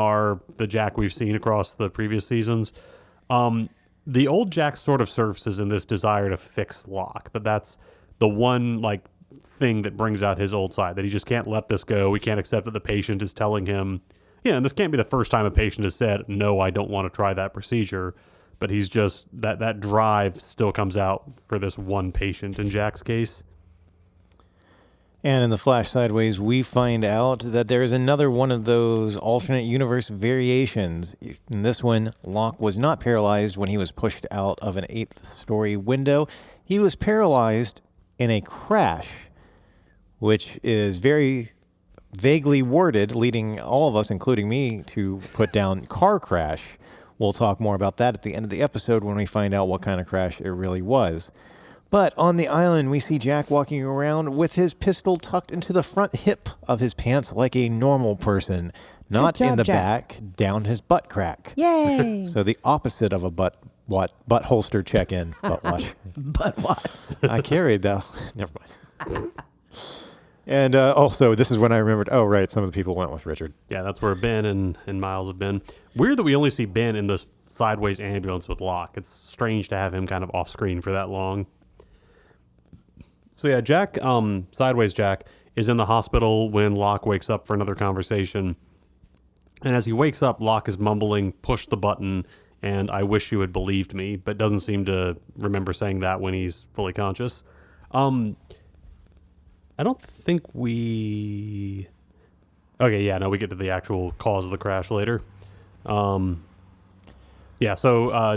S3: the Jack we've seen across the previous seasons. The old Jack sort of surfaces in this desire to fix Locke. That's the one thing that brings out his old side, that he just can't let this go. We can't accept that the patient is telling him, and this can't be the first time a patient has said, no, I don't want to try that procedure. But he's just, that drive still comes out for this one patient in Jack's case.
S1: And in the Flash Sideways, we find out that there is another one of those alternate universe variations. In this one, Locke was not paralyzed when he was pushed out of an 8th-story window. He was paralyzed in a crash, which is very vaguely worded, leading all of us, including me, to put down car crash. We'll talk more about that at the end of the episode when we find out what kind of crash it really was. But on the island, we see Jack walking around with his pistol tucked into the front hip of his pants like a normal person, not
S2: Good job,
S1: in the
S2: Jack.
S1: back down his butt crack.
S2: Yay!
S1: So the opposite of a butt holster check-in. Butt wash.
S2: But what?
S1: I carried that. Never mind. And also, this is when I remembered, oh, right, some of the people went with Richard.
S3: Yeah, that's where Ben and Miles have been. Weird that we only see Ben in the Sideways ambulance with Locke. It's strange to have him kind of off screen for that long. So yeah, Jack, Sideways Jack, is in the hospital when Locke wakes up for another conversation. And as he wakes up, Locke is mumbling, push the button, and I wish you had believed me, but doesn't seem to remember saying that when he's fully conscious. I don't think we... Okay, yeah, no, we get to the actual cause of the crash later. So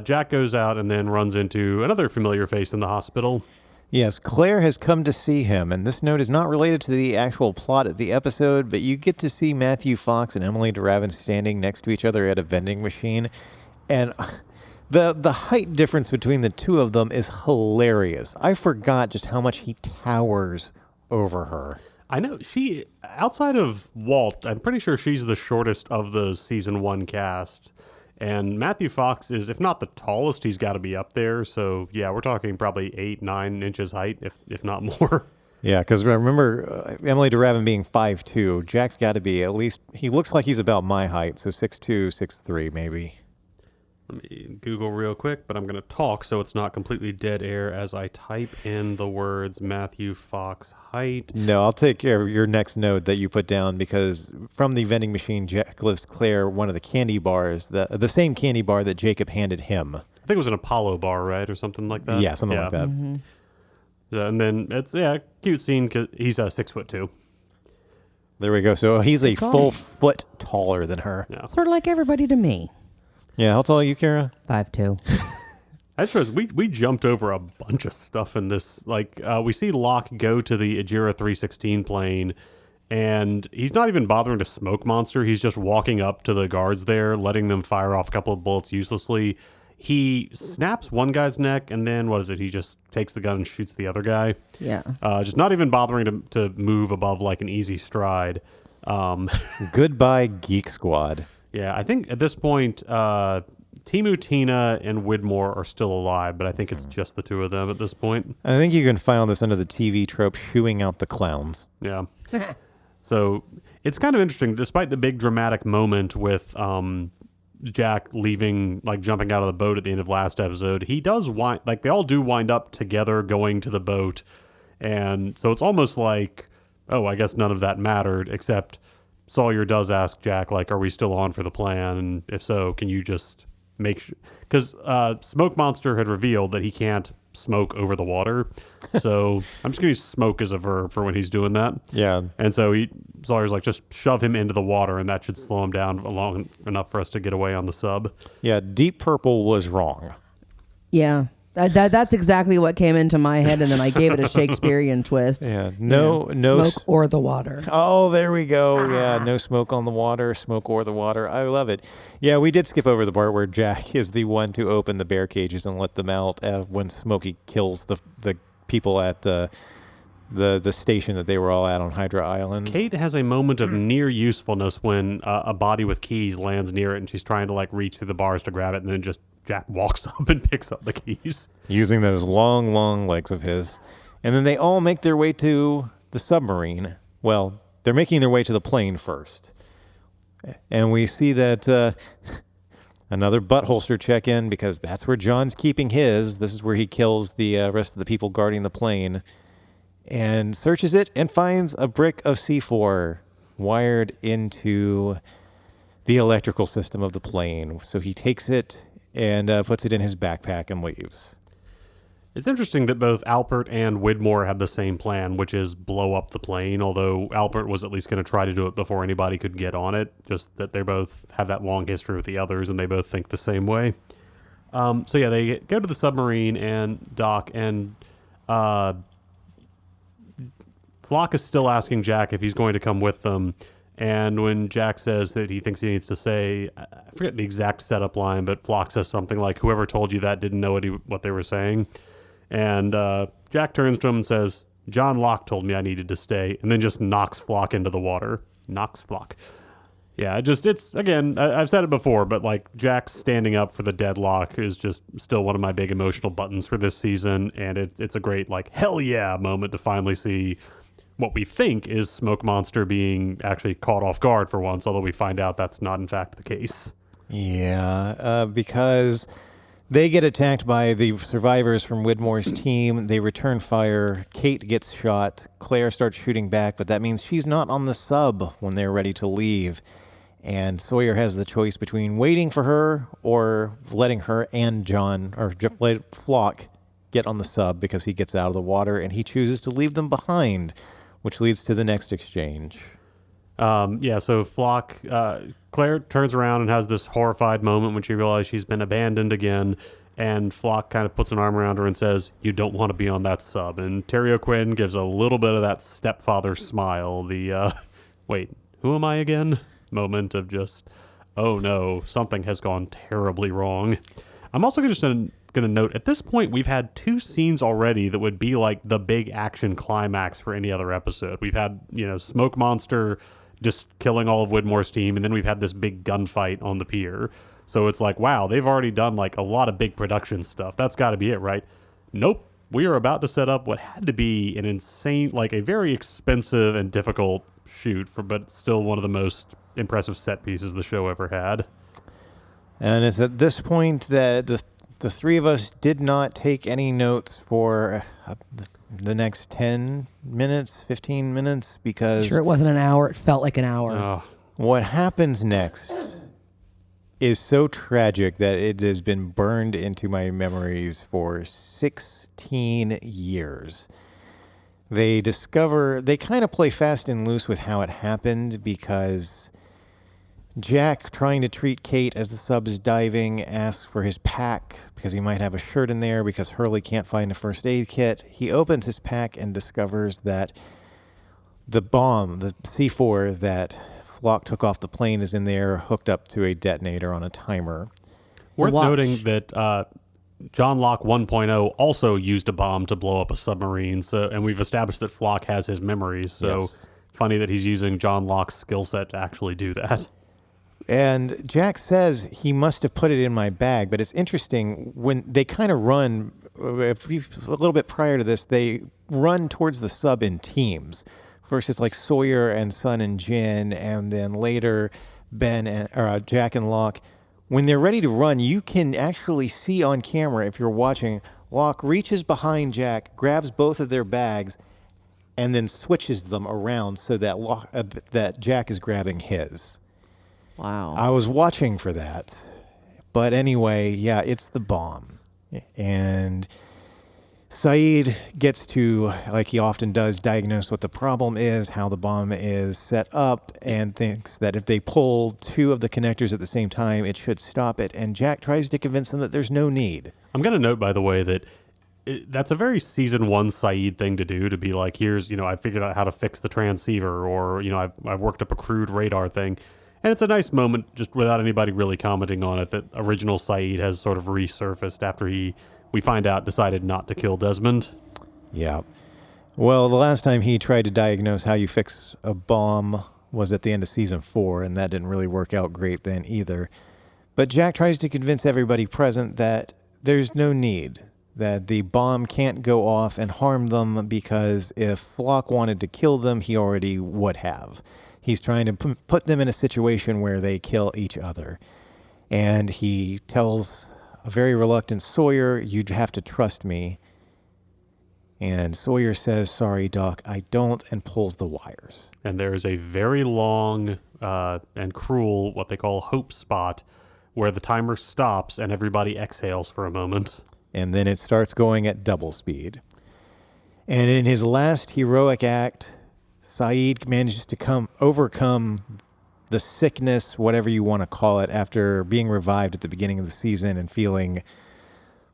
S3: Jack goes out and then runs into another familiar face in the hospital.
S1: Yes, Claire has come to see him, and this note is not related to the actual plot of the episode, but you get to see Matthew Fox and Emily DeRavin standing next to each other at a vending machine, and the height difference between the two of them is hilarious. I forgot just how much he towers over her.
S3: I know, she, outside of Walt, I'm pretty sure she's the shortest of the season 1 cast. And Matthew Fox is, if not the tallest, he's got to be up there. So, yeah, we're talking probably 8-9 inches height, if not more.
S1: Yeah, because I remember Emily DeRavin being 5'2". Jack's got to be at least, he looks like he's about my height, so 6'2", 6'3", maybe.
S3: Let me Google real quick, but I'm going to talk so it's not completely dead air as I type in the words Matthew Fox height.
S1: No, I'll take care of your next note that you put down, because from the vending machine, Jack gives Claire one of the candy bars, the same candy bar that Jacob handed him.
S3: I think it was an Apollo bar, right? Or something like that.
S1: Yeah, something like that.
S2: Mm-hmm.
S3: So, and then it's, cute scene because he's 6'2".
S1: There we go. So he's a
S2: call.
S1: full foot taller than her.
S3: Yeah.
S2: Sort of like everybody to me.
S1: Yeah, how tall are you, Cara?
S2: 5'2".
S3: That shows we jumped over a bunch of stuff in this. Like, we see Locke go to the Ajira 316 plane, and he's not even bothering to smoke monster. He's just walking up to the guards there, letting them fire off a couple of bullets uselessly. He snaps one guy's neck, and then, what is it? He just takes the gun and shoots the other guy.
S2: Yeah.
S3: Just not even bothering to move above, like, an easy stride.
S1: Goodbye, Geek Squad.
S3: Yeah, I think at this point, Timu, Tina, and Widmore are still alive, but I think it's just the two of them at this point.
S1: I think you can file this under the TV trope, shooing out the clowns.
S3: Yeah. So it's kind of interesting, despite the big dramatic moment with Jack leaving, like jumping out of the boat at the end of last episode, he does they all do wind up together going to the boat. And so it's almost like, oh, I guess none of that mattered, except Sawyer does ask Jack, like, are we still on for the plan? And if so, can you just make sure? Because Smoke Monster had revealed that he can't smoke over the water. So I'm just going to use smoke as a verb for when he's doing that.
S1: Yeah.
S3: And so Sawyer's like, just shove him into the water, and that should slow him down long enough for us to get away on the sub.
S1: Yeah, Deep Purple was wrong.
S2: Yeah. That's exactly what came into my head, and then I gave it a Shakespearean twist.
S1: Yeah, no
S4: Smoke or the water.
S1: Oh, there we go. Yeah, no smoke on the water, smoke or the water. I love it. Yeah, we did skip over the part where Jack is the one to open the bear cages and let them out when Smokey kills the people at the station that they were all at on Hydra Island.
S3: Kate has a moment of near usefulness when a body with keys lands near it, and she's trying to like reach through the bars to grab it, and then just Jack walks up and picks up the keys.
S1: Using those long, long legs of his. And then they all make their way to the submarine. Well, they're making their way to the plane first. And we see that another butt holster check-in, because that's where John's keeping his. This is where he kills the rest of the people guarding the plane. And searches it and finds a brick of C4 wired into the electrical system of the plane. So he takes it and puts it in his backpack and leaves.
S3: It's interesting that both Alpert and Widmore had the same plan, which is blow up the plane, although Alpert was at least going to try to do it before anybody could get on it, just that they both have that long history with the others, and they both think the same way. So yeah, they go to the submarine and dock, and Flock is still asking Jack if he's going to come with them. And when Jack says that he thinks he needs to say, I forget the exact setup line, but Flock says something like, whoever told you that didn't know what they were saying. And Jack turns to him and says, John Locke told me I needed to stay, and then just knocks Flock into the water. Knocks Flock. Yeah, it's, again, I've said it before, but like Jack standing up for the deadlock is just still one of my big emotional buttons for this season. And it's a great, like, hell yeah moment to finally see what we think is Smoke Monster being actually caught off guard for once, although we find out that's not in fact the case.
S1: Yeah, because they get attacked by the survivors from Widmore's team. They return fire. Kate gets shot. Claire starts shooting back, but that means she's not on the sub when they're ready to leave. And Sawyer has the choice between waiting for her or letting her and John, or let Flock, get on the sub because he gets out of the water, and he chooses to leave them behind, which leads to the next exchange.
S3: So Flock, Claire turns around and has this horrified moment when she realizes she's been abandoned again, and Flock kind of puts an arm around her and says, you don't want to be on that sub. And Terry O'Quinn gives a little bit of that stepfather smile, the, wait, who am I again? Moment of just, oh no, something has gone terribly wrong. I'm also going to note, at this point, we've had 2 scenes already that would be like the big action climax for any other episode. We've had, Smoke Monster just killing all of Widmore's team, and then we've had this big gunfight on the pier. So it's like, wow, they've already done like a lot of big production stuff. That's got to be it, right? Nope. we are about to set up what had to be an insane, like a very expensive and difficult shoot, but still one of the most impressive set pieces the show ever had.
S1: And it's at this point that the three of us did not take any notes for the next 10 minutes, 15 minutes, because
S2: Sure, it wasn't an hour. It felt like an hour.
S1: what happens next is so tragic that it has been burned into my memories for 16 years. They kind of play fast and loose with how it happened, because Jack, trying to treat Kate as the sub is diving, asks for his pack because he might have a shirt in there because Hurley can't find a first aid kit. He opens his pack and discovers that the bomb, the C4 that Flock took off the plane, is in there, hooked up to a detonator on a timer.
S3: Worth noting that John Locke 1.0 also used a bomb to blow up a submarine, and we've established that Flock has his memories, so funny that he's using John Locke's skill set to actually do that.
S1: And Jack says he must have put it in my bag, but it's interesting when they kind of run, a little bit prior to this, they run towards the sub in teams. First it's like Sawyer and Sun and Jin, and then later Jack and Locke. When they're ready to run, you can actually see on camera, if you're watching, Locke reaches behind Jack, grabs both of their bags, and then switches them around so that that Jack is grabbing his.
S2: Wow.
S1: I was watching for that. But anyway, yeah, it's the bomb. And Saeed gets to, like he often does, diagnose what the problem is, how the bomb is set up, and thinks that if they pull two of the connectors at the same time, it should stop it. And Jack tries to convince them that there's no need.
S3: I'm going to note, by the way, that that's a very season one Saeed thing to do, to be like, here's, I figured out how to fix the transceiver, or, I've worked up a crude radar thing. And it's a nice moment, just without anybody really commenting on it, that original Saeed has sort of resurfaced after we find out, decided not to kill Desmond.
S1: Yeah. Well, the last time he tried to diagnose how you fix a bomb was at the end of season 4, and that didn't really work out great then either. But Jack tries to convince everybody present that there's no need, that the bomb can't go off and harm them, because if Flock wanted to kill them, he already would have. He's trying to put them in a situation where they kill each other. And he tells a very reluctant Sawyer, "You'd have to trust me." And Sawyer says, "Sorry, Doc, I don't," and pulls the wires.
S3: And there is a very long and cruel, what they call hope spot, where the timer stops and everybody exhales for a moment.
S1: And then it starts going at double speed. And in his last heroic act, Saeed manages to overcome the sickness, whatever you want to call it, after being revived at the beginning of the season and feeling,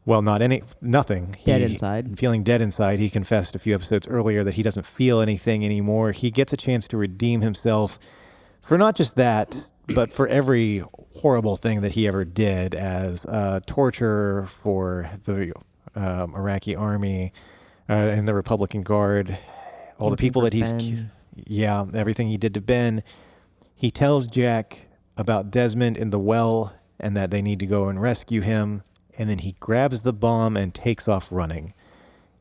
S1: well, nothing.
S2: Dead inside.
S1: Feeling dead inside. He confessed a few episodes earlier that he doesn't feel anything anymore. He gets a chance to redeem himself for not just that, but for every horrible thing that he ever did as torture for the Iraqi army and the Republican Guard. All the people that everything he did to Ben. He tells Jack about Desmond in the well and that they need to go and rescue him. And then he grabs the bomb and takes off running.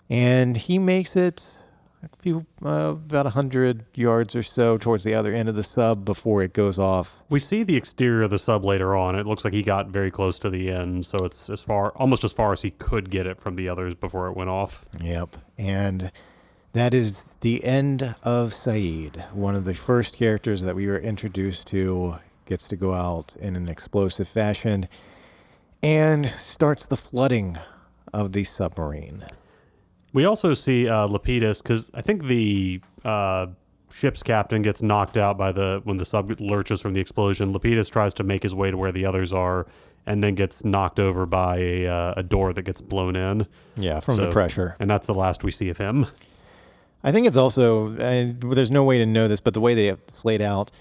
S1: And he makes it about 100 yards or so towards the other end of the sub before it goes off.
S3: We see the exterior of the sub later on. It looks like he got very close to the end, so it's almost as far as he could get it from the others before it went off.
S1: Yep. And that is the end of Saeed. One of the first characters that we were introduced to gets to go out in an explosive fashion and starts the flooding of the submarine.
S3: We also see Lapidus, because I think the ship's captain gets knocked out when the sub lurches from the explosion. Lapidus tries to make his way to where the others are, and then gets knocked over by a door that gets blown in.
S1: Yeah, from the pressure.
S3: And that's the last we see of him.
S1: I think it's also, there's no way to know this, but the way it's laid out,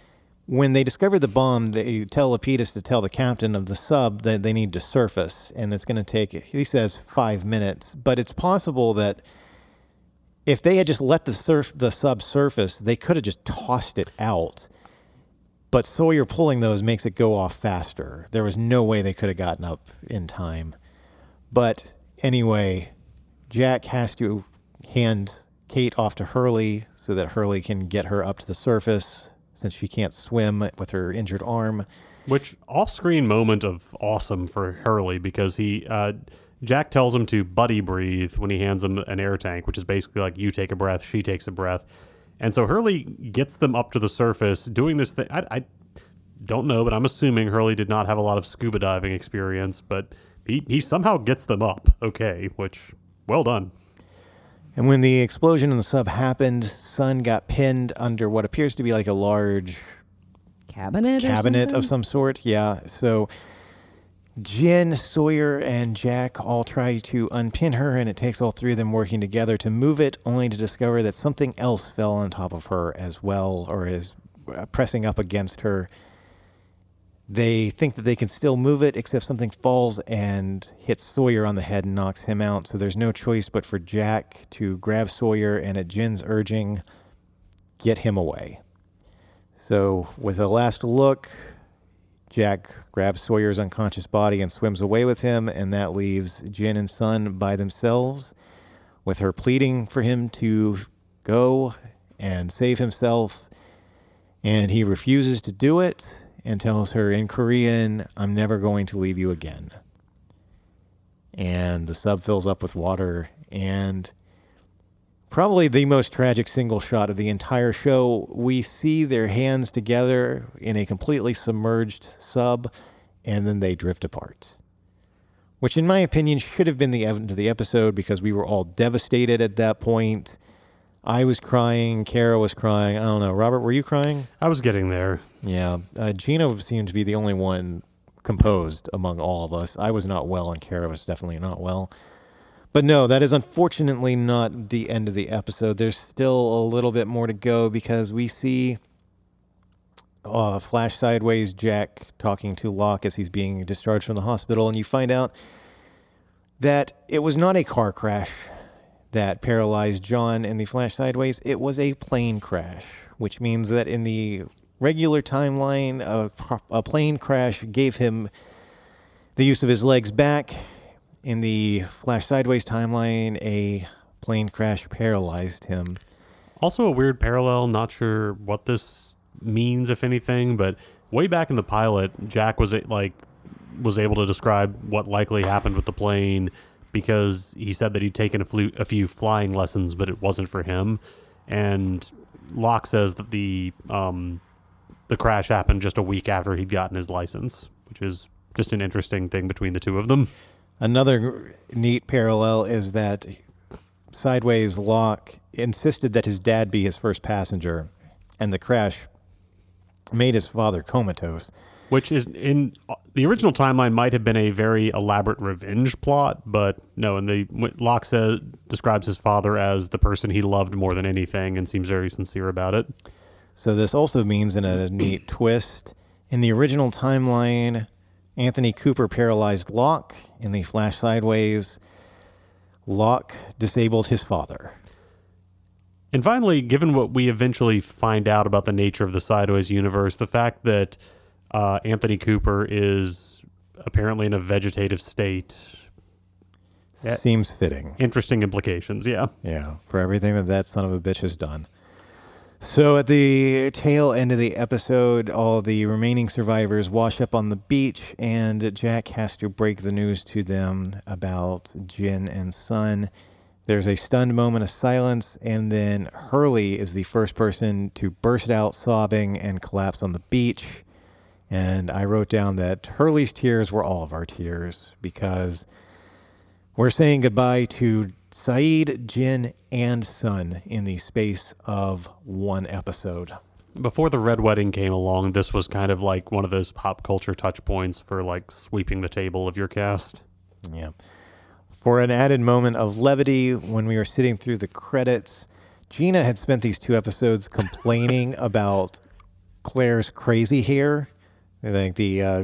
S1: when they discover the bomb, they tell Lapidus to tell the captain of the sub that they need to surface, and it's going to take, he says, 5 minutes. But it's possible that if they had just let the sub surface, they could have just tossed it out. But Sawyer pulling those makes it go off faster. There was no way they could have gotten up in time. But anyway, Jack has to hand Kate off to Hurley so that Hurley can get her up to the surface since she can't swim with her injured arm.
S3: Which off-screen moment of awesome for Hurley, because Jack tells him to buddy breathe when he hands him an air tank, which is basically like you take a breath, she takes a breath. And so Hurley gets them up to the surface doing this thing. I don't know, but I'm assuming Hurley did not have a lot of scuba diving experience, but he somehow gets them up okay, which, well done.
S1: And when the explosion in the sub happened, Sun got pinned under what appears to be like a large
S2: cabinet
S1: of some sort. Yeah. So Jin, Sawyer, and Jack all try to unpin her, and it takes all three of them working together to move it, only to discover that something else fell on top of her as well, or is pressing up against her. They think that they can still move it, except something falls and hits Sawyer on the head and knocks him out. So there's no choice but for Jack to grab Sawyer and, at Jin's urging, get him away. So with a last look, Jack grabs Sawyer's unconscious body and swims away with him, and that leaves Jin and Sun by themselves, with her pleading for him to go and save himself. And he refuses to do it and tells her in Korean, "I'm never going to leave you again." And the sub fills up with water, and probably the most tragic single shot of the entire show, we see their hands together in a completely submerged sub, and then they drift apart. Which, in my opinion, should have been the end of the episode, because we were all devastated at that point. I was crying. Cara was crying. I don't know. Robert, were you crying?
S3: I was getting there.
S1: Yeah. Gina seemed to be the only one composed among all of us. I was not well, and Cara was definitely not well. But no, that is unfortunately not the end of the episode. There's still a little bit more to go, because we see flash sideways Jack talking to Locke as he's being discharged from the hospital, and you find out that it was not a car crash that paralyzed John in the flash sideways. It was a plane crash, which means that in the regular timeline, a plane crash gave him the use of his legs back. In the flash sideways timeline, a plane crash paralyzed him.
S3: Also a weird parallel, not sure what this means, if anything, but way back in the pilot, Jack was able to describe what likely happened with the plane, because he said that he'd taken a few flying lessons, but it wasn't for him. And Locke says that the crash happened just a week after he'd gotten his license, which is just an interesting thing between the two of them.
S1: Another neat parallel is that sideways Locke insisted that his dad be his first passenger, and the crash made his father comatose.
S3: Which is, in the original timeline, might have been a very elaborate revenge plot, but no, Locke describes his father as the person he loved more than anything, and seems very sincere about it.
S1: So this also means, in a neat twist, in the original timeline, Anthony Cooper paralyzed Locke. In the flash sideways, Locke disabled his father.
S3: And finally, given what we eventually find out about the nature of the sideways universe, the fact that Anthony Cooper is apparently in a vegetative state
S1: seems fitting.
S3: Interesting implications, yeah.
S1: Yeah, for everything that son of a bitch has done. So at the tail end of the episode, all the remaining survivors wash up on the beach, and Jack has to break the news to them about Jin and Sun. There's a stunned moment of silence, and then Hurley is the first person to burst out sobbing and collapse on the beach. And I wrote down that Hurley's tears were all of our tears, because we're saying goodbye to Saeed, Jin, and Sun in the space of one episode.
S3: Before the Red Wedding came along, this was kind of like one of those pop culture touch points for like sweeping the table of your cast.
S1: Yeah. For an added moment of levity, when we were sitting through the credits, Gina had spent these 2 episodes complaining about Claire's crazy hair. I think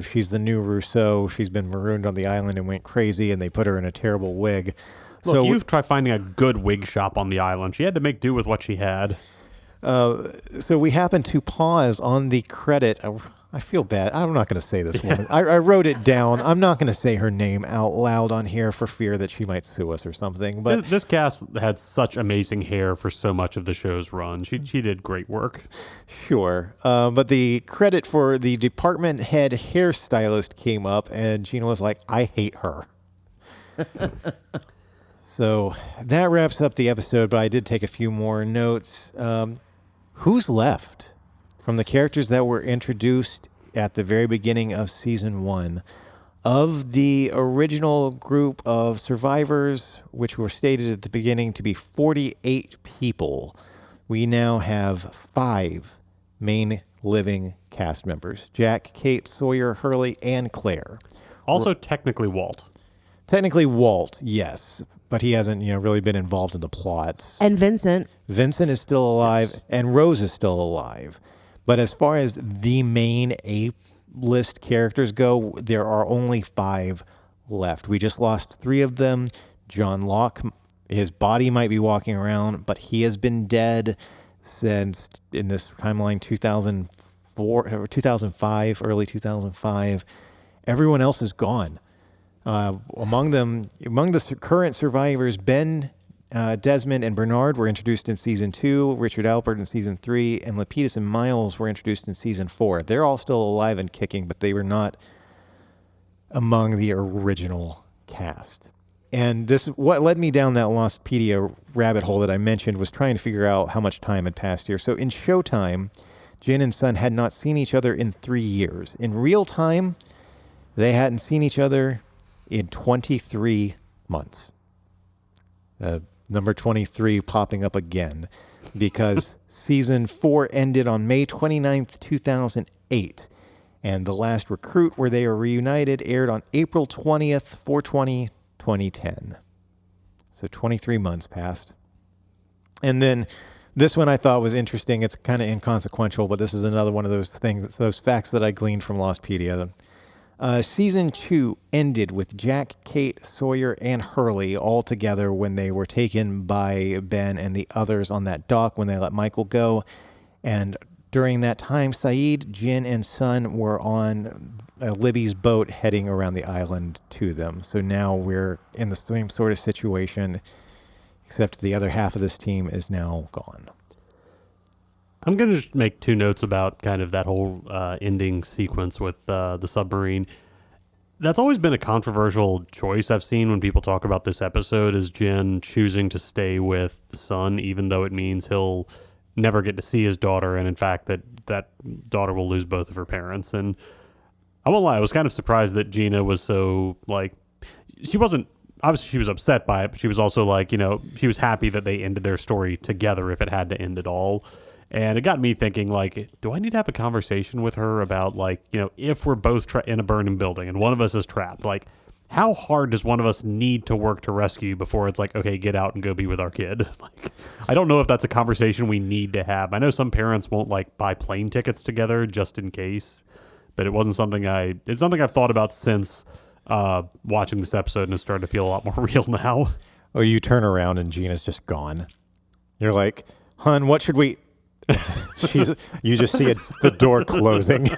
S1: she's the new Rousseau. She's been marooned on the island and went crazy, and they put her in a terrible wig.
S3: Look,
S1: so
S3: you've tried finding a good wig shop on the island. She had to make do with what she had.
S1: So we happened to pause on the credit I feel bad. I'm not going to say this woman. I wrote it down. I'm not going to say her name out loud on here for fear that she might sue us or something. But
S3: This cast had such amazing hair for so much of the show's run. She did great work.
S1: sure. But the credit for the department head hairstylist came up, and Gina was like, I hate her. So that wraps up the episode, but I did take a few more notes. Who's left? From the characters that were introduced at the very beginning of season 1, of the original group of survivors, which were stated at the beginning to be 48 people, we now have 5 main living cast members: Jack, Kate, Sawyer, Hurley, and Claire.
S3: Also, technically Walt.
S1: Technically Walt, yes, but he hasn't, really been involved in the plot.
S2: And Vincent.
S1: Vincent is still alive, and Rose is still alive. But as far as the main A-list characters go, there are only 5 left. We just lost 3 of them. John Locke, his body might be walking around, but he has been dead since, in this timeline, 2004 or 2005, early 2005. Everyone else is gone. Among the current survivors, Ben, Desmond, and Bernard were introduced in season 2, Richard Alpert in season 3, and Lapidus and Miles were introduced in season 4. They're all still alive and kicking, but they were not among the original cast. And what led me down that Lostpedia rabbit hole that I mentioned was trying to figure out how much time had passed here. So in Showtime, Jin and Sun had not seen each other in 3 years. In real time, they hadn't seen each other in 23 months. Number 23 popping up again because season 4 ended on May 29th, 2008. And The Last Recruit, where they are reunited, aired on April 20th, 4/20, 2010. So 23 months passed. And then this one I thought was interesting. It's kind of inconsequential, but this is another one of those things, those facts that I gleaned from Lostpedia. Season 2 ended with Jack, Kate, Sawyer, and Hurley all together when they were taken by Ben and the others on that dock when they let Michael go. And during that time, Saeed, Jin, and Sun were on Libby's boat heading around the island to them. So now we're in the same sort of situation, except the other half of this team is now gone.
S3: I'm going to make 2 notes about kind of that whole ending sequence with the submarine. That's always been a controversial choice I've seen when people talk about this episode, is Jin choosing to stay with the son, even though it means he'll never get to see his daughter, and in fact that daughter will lose both of her parents. And I won't lie, I was kind of surprised that Gina was so, she wasn't, obviously she was upset by it, but she was also she was happy that they ended their story together if it had to end at all. And it got me thinking, do I need to have a conversation with her about, if we're both in a burning building and one of us is trapped, how hard does one of us need to work to rescue before it's okay, get out and go be with our kid? I don't know if that's a conversation we need to have. I know some parents won't buy plane tickets together just in case, but it wasn't something it's something I've thought about since watching this episode, and it's starting to feel a lot more real now.
S1: Oh, you turn around and Gina's just gone. You're like, hun, what should we... You just see the door closing.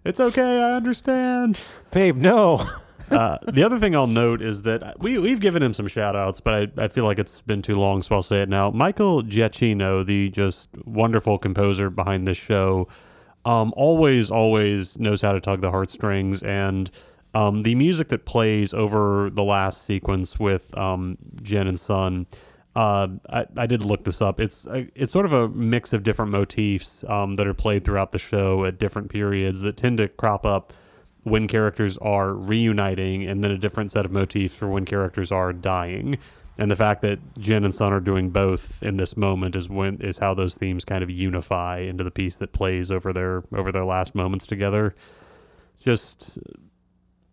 S3: It's okay, I understand.
S1: Babe, no.
S3: The other thing I'll note is that we've given him some shout outs, but I feel like it's been too long, so I'll say it now. Michael Giacchino, the just wonderful composer behind this show, always knows how to tug the heartstrings, and the music that plays over the last sequence with Jen and Sun, I did look this up. It's sort of a mix of different motifs that are played throughout the show at different periods that tend to crop up when characters are reuniting, and then a different set of motifs for when characters are dying. And the fact that Jen and Sun are doing both in this moment is how those themes kind of unify into the piece that plays over their last moments together. Just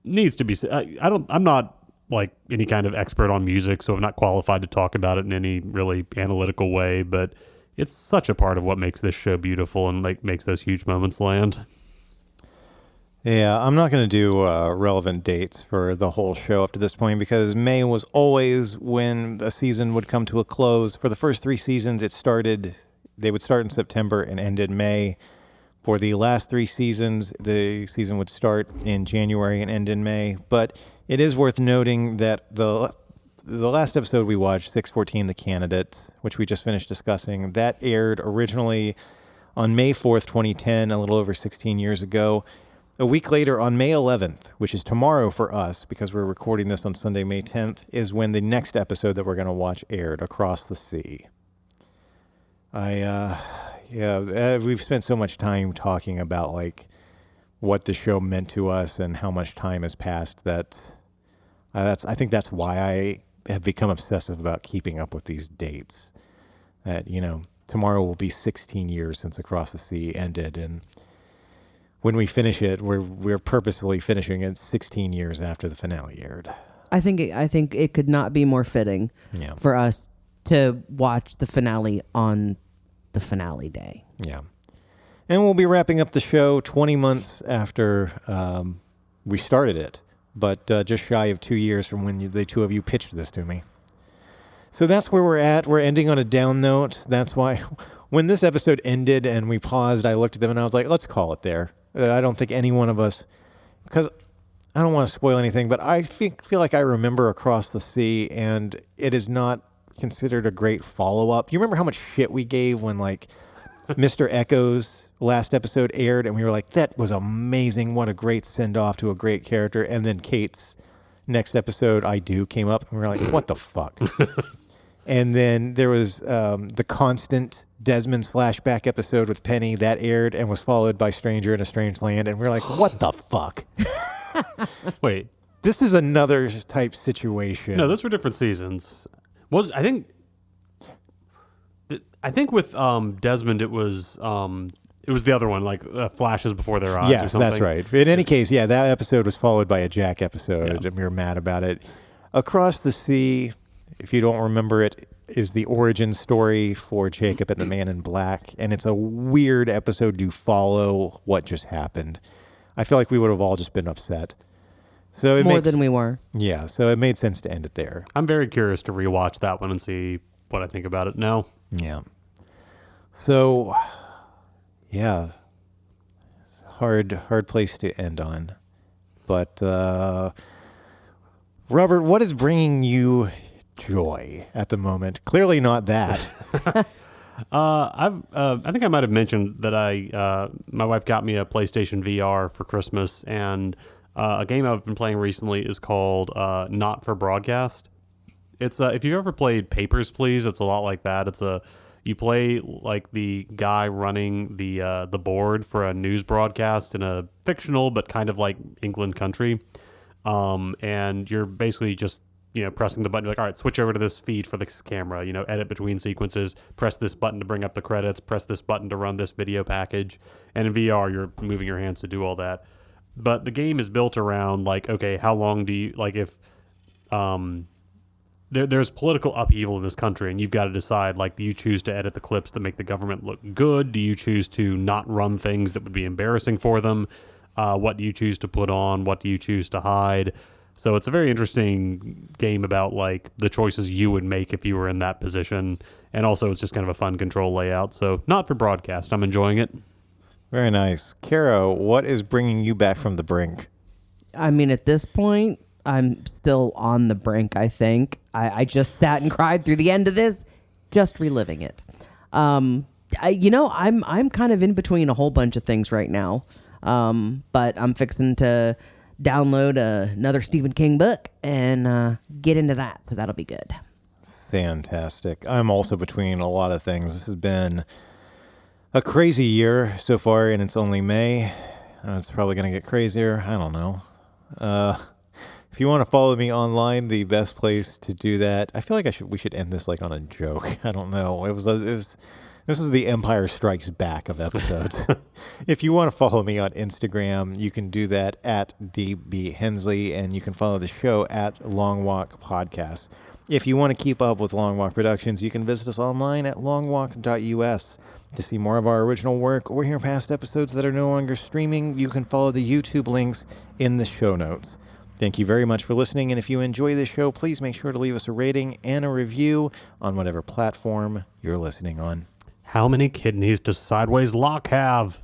S3: needs to be. I'm not any kind of expert on music, so I'm not qualified to talk about it in any really analytical way, but it's such a part of what makes this show beautiful and makes those huge moments land.
S1: Yeah, I'm not going to do relevant dates for the whole show up to this point, because May was always when a season would come to a close. For the first 3 seasons, they would start in September and end in May. For the last 3 seasons, the season would start in January and end in May. But it is worth noting that the last episode we watched, 614, The Candidate, which we just finished discussing, that aired originally on May 4th, 2010, a little over 16 years ago. A week later, on May 11th, which is tomorrow for us, because we're recording this on Sunday, May 10th, is when the next episode that we're going to watch aired, Across the Sea. We've spent so much time talking about like what the show meant to us and how much time has passed that I think that's why I have become obsessive about keeping up with these dates. That, tomorrow will be 16 years since Across the Sea ended, and when we finish it, we're purposefully finishing it 16 years after the finale aired.
S2: I think it could not be more fitting for us to watch the finale on the finale day.
S1: Yeah. And we'll be wrapping up the show 20 months after we started it, but just shy of 2 years from when the two of you pitched this to me. So that's where we're at. We're ending on a down note. That's why when this episode ended and we paused, I looked at them and I was like, let's call it there. I don't think any one of us, because I don't want to spoil anything, but I feel like I remember Across the Sea, and it is not considered a great follow-up. You remember how much shit we gave when like Mr. Echo's last episode aired, and we were like, that was amazing. What a great send-off to a great character. And then Kate's next episode, I Do, came up, and we were like, what the fuck? And then there was the Constant Desmond's flashback episode with Penny that aired and was followed by Stranger in a Strange Land. And we're like, what the fuck?
S3: Wait.
S1: This is another type situation.
S3: No, those were different seasons. I think with Desmond it was the other one, like Flashes Before Their Eyes.
S1: Yes,
S3: or something.
S1: that's right. In any case, that episode was followed by a Jack episode, and we were mad about it. Across the Sea, if you don't remember it, is the origin story for Jacob and the Man in Black, and it's a weird episode to follow what just happened. I feel like we would have all just been upset. So
S2: More than we were.
S1: Yeah, so it made sense to end it there.
S3: I'm very curious to rewatch that one and see what I think about it now.
S1: Yeah. So, yeah, hard place to end on. But, Robert, what is bringing you joy at the moment? Clearly not that.
S3: I think I might have mentioned that my wife got me a PlayStation VR for Christmas, and a game I've been playing recently is called Not for Broadcast. It's if you've ever played Papers, Please, it's a lot like that. You play like the guy running the board for a news broadcast in a fictional but kind of like England country, and you're basically just pressing the button. You're like, all right, switch over to this feed for this camera. Edit between sequences. Press this button to bring up the credits. Press this button to run this video package. And in VR, you're moving your hands to do all that. But the game is built around like, okay, how long do you like if there's political upheaval in this country, and you've got to decide, like, do you choose to edit the clips that make the government look good? Do you choose to not run things that would be embarrassing for them? What do you choose to put on? What do you choose to hide? So it's a very interesting game about like the choices you would make if you were in that position. And also it's just kind of a fun control layout. So not for broadcast. I'm enjoying it.
S1: Very nice. Cara, what is bringing you back from the brink?
S2: I mean, at this point, I'm still on the brink, I think. I just sat and cried through the end of this, just reliving it. I'm kind of in between a whole bunch of things right now. But I'm fixing to download another Stephen King book and get into that. So that'll be good.
S1: Fantastic. I'm also between a lot of things. This has been a crazy year so far, and it's only May. It's probably going to get crazier. I don't know. If you want to follow me online, the best place to do that. I feel like we should end this like on a joke. I don't know. This is the Empire Strikes Back of episodes. If you want to follow me on Instagram, you can do that at DB Hensley, and you can follow the show at Long Walk Podcast. If you want to keep up with Long Walk Productions, you can visit us online at longwalk.us. To see more of our original work or hear past episodes that are no longer streaming, you can follow the YouTube links in the show notes. Thank you very much for listening, and if you enjoy this show, please make sure to leave us a rating and a review on whatever platform you're listening on.
S3: How many kidneys does Sideways Lock have?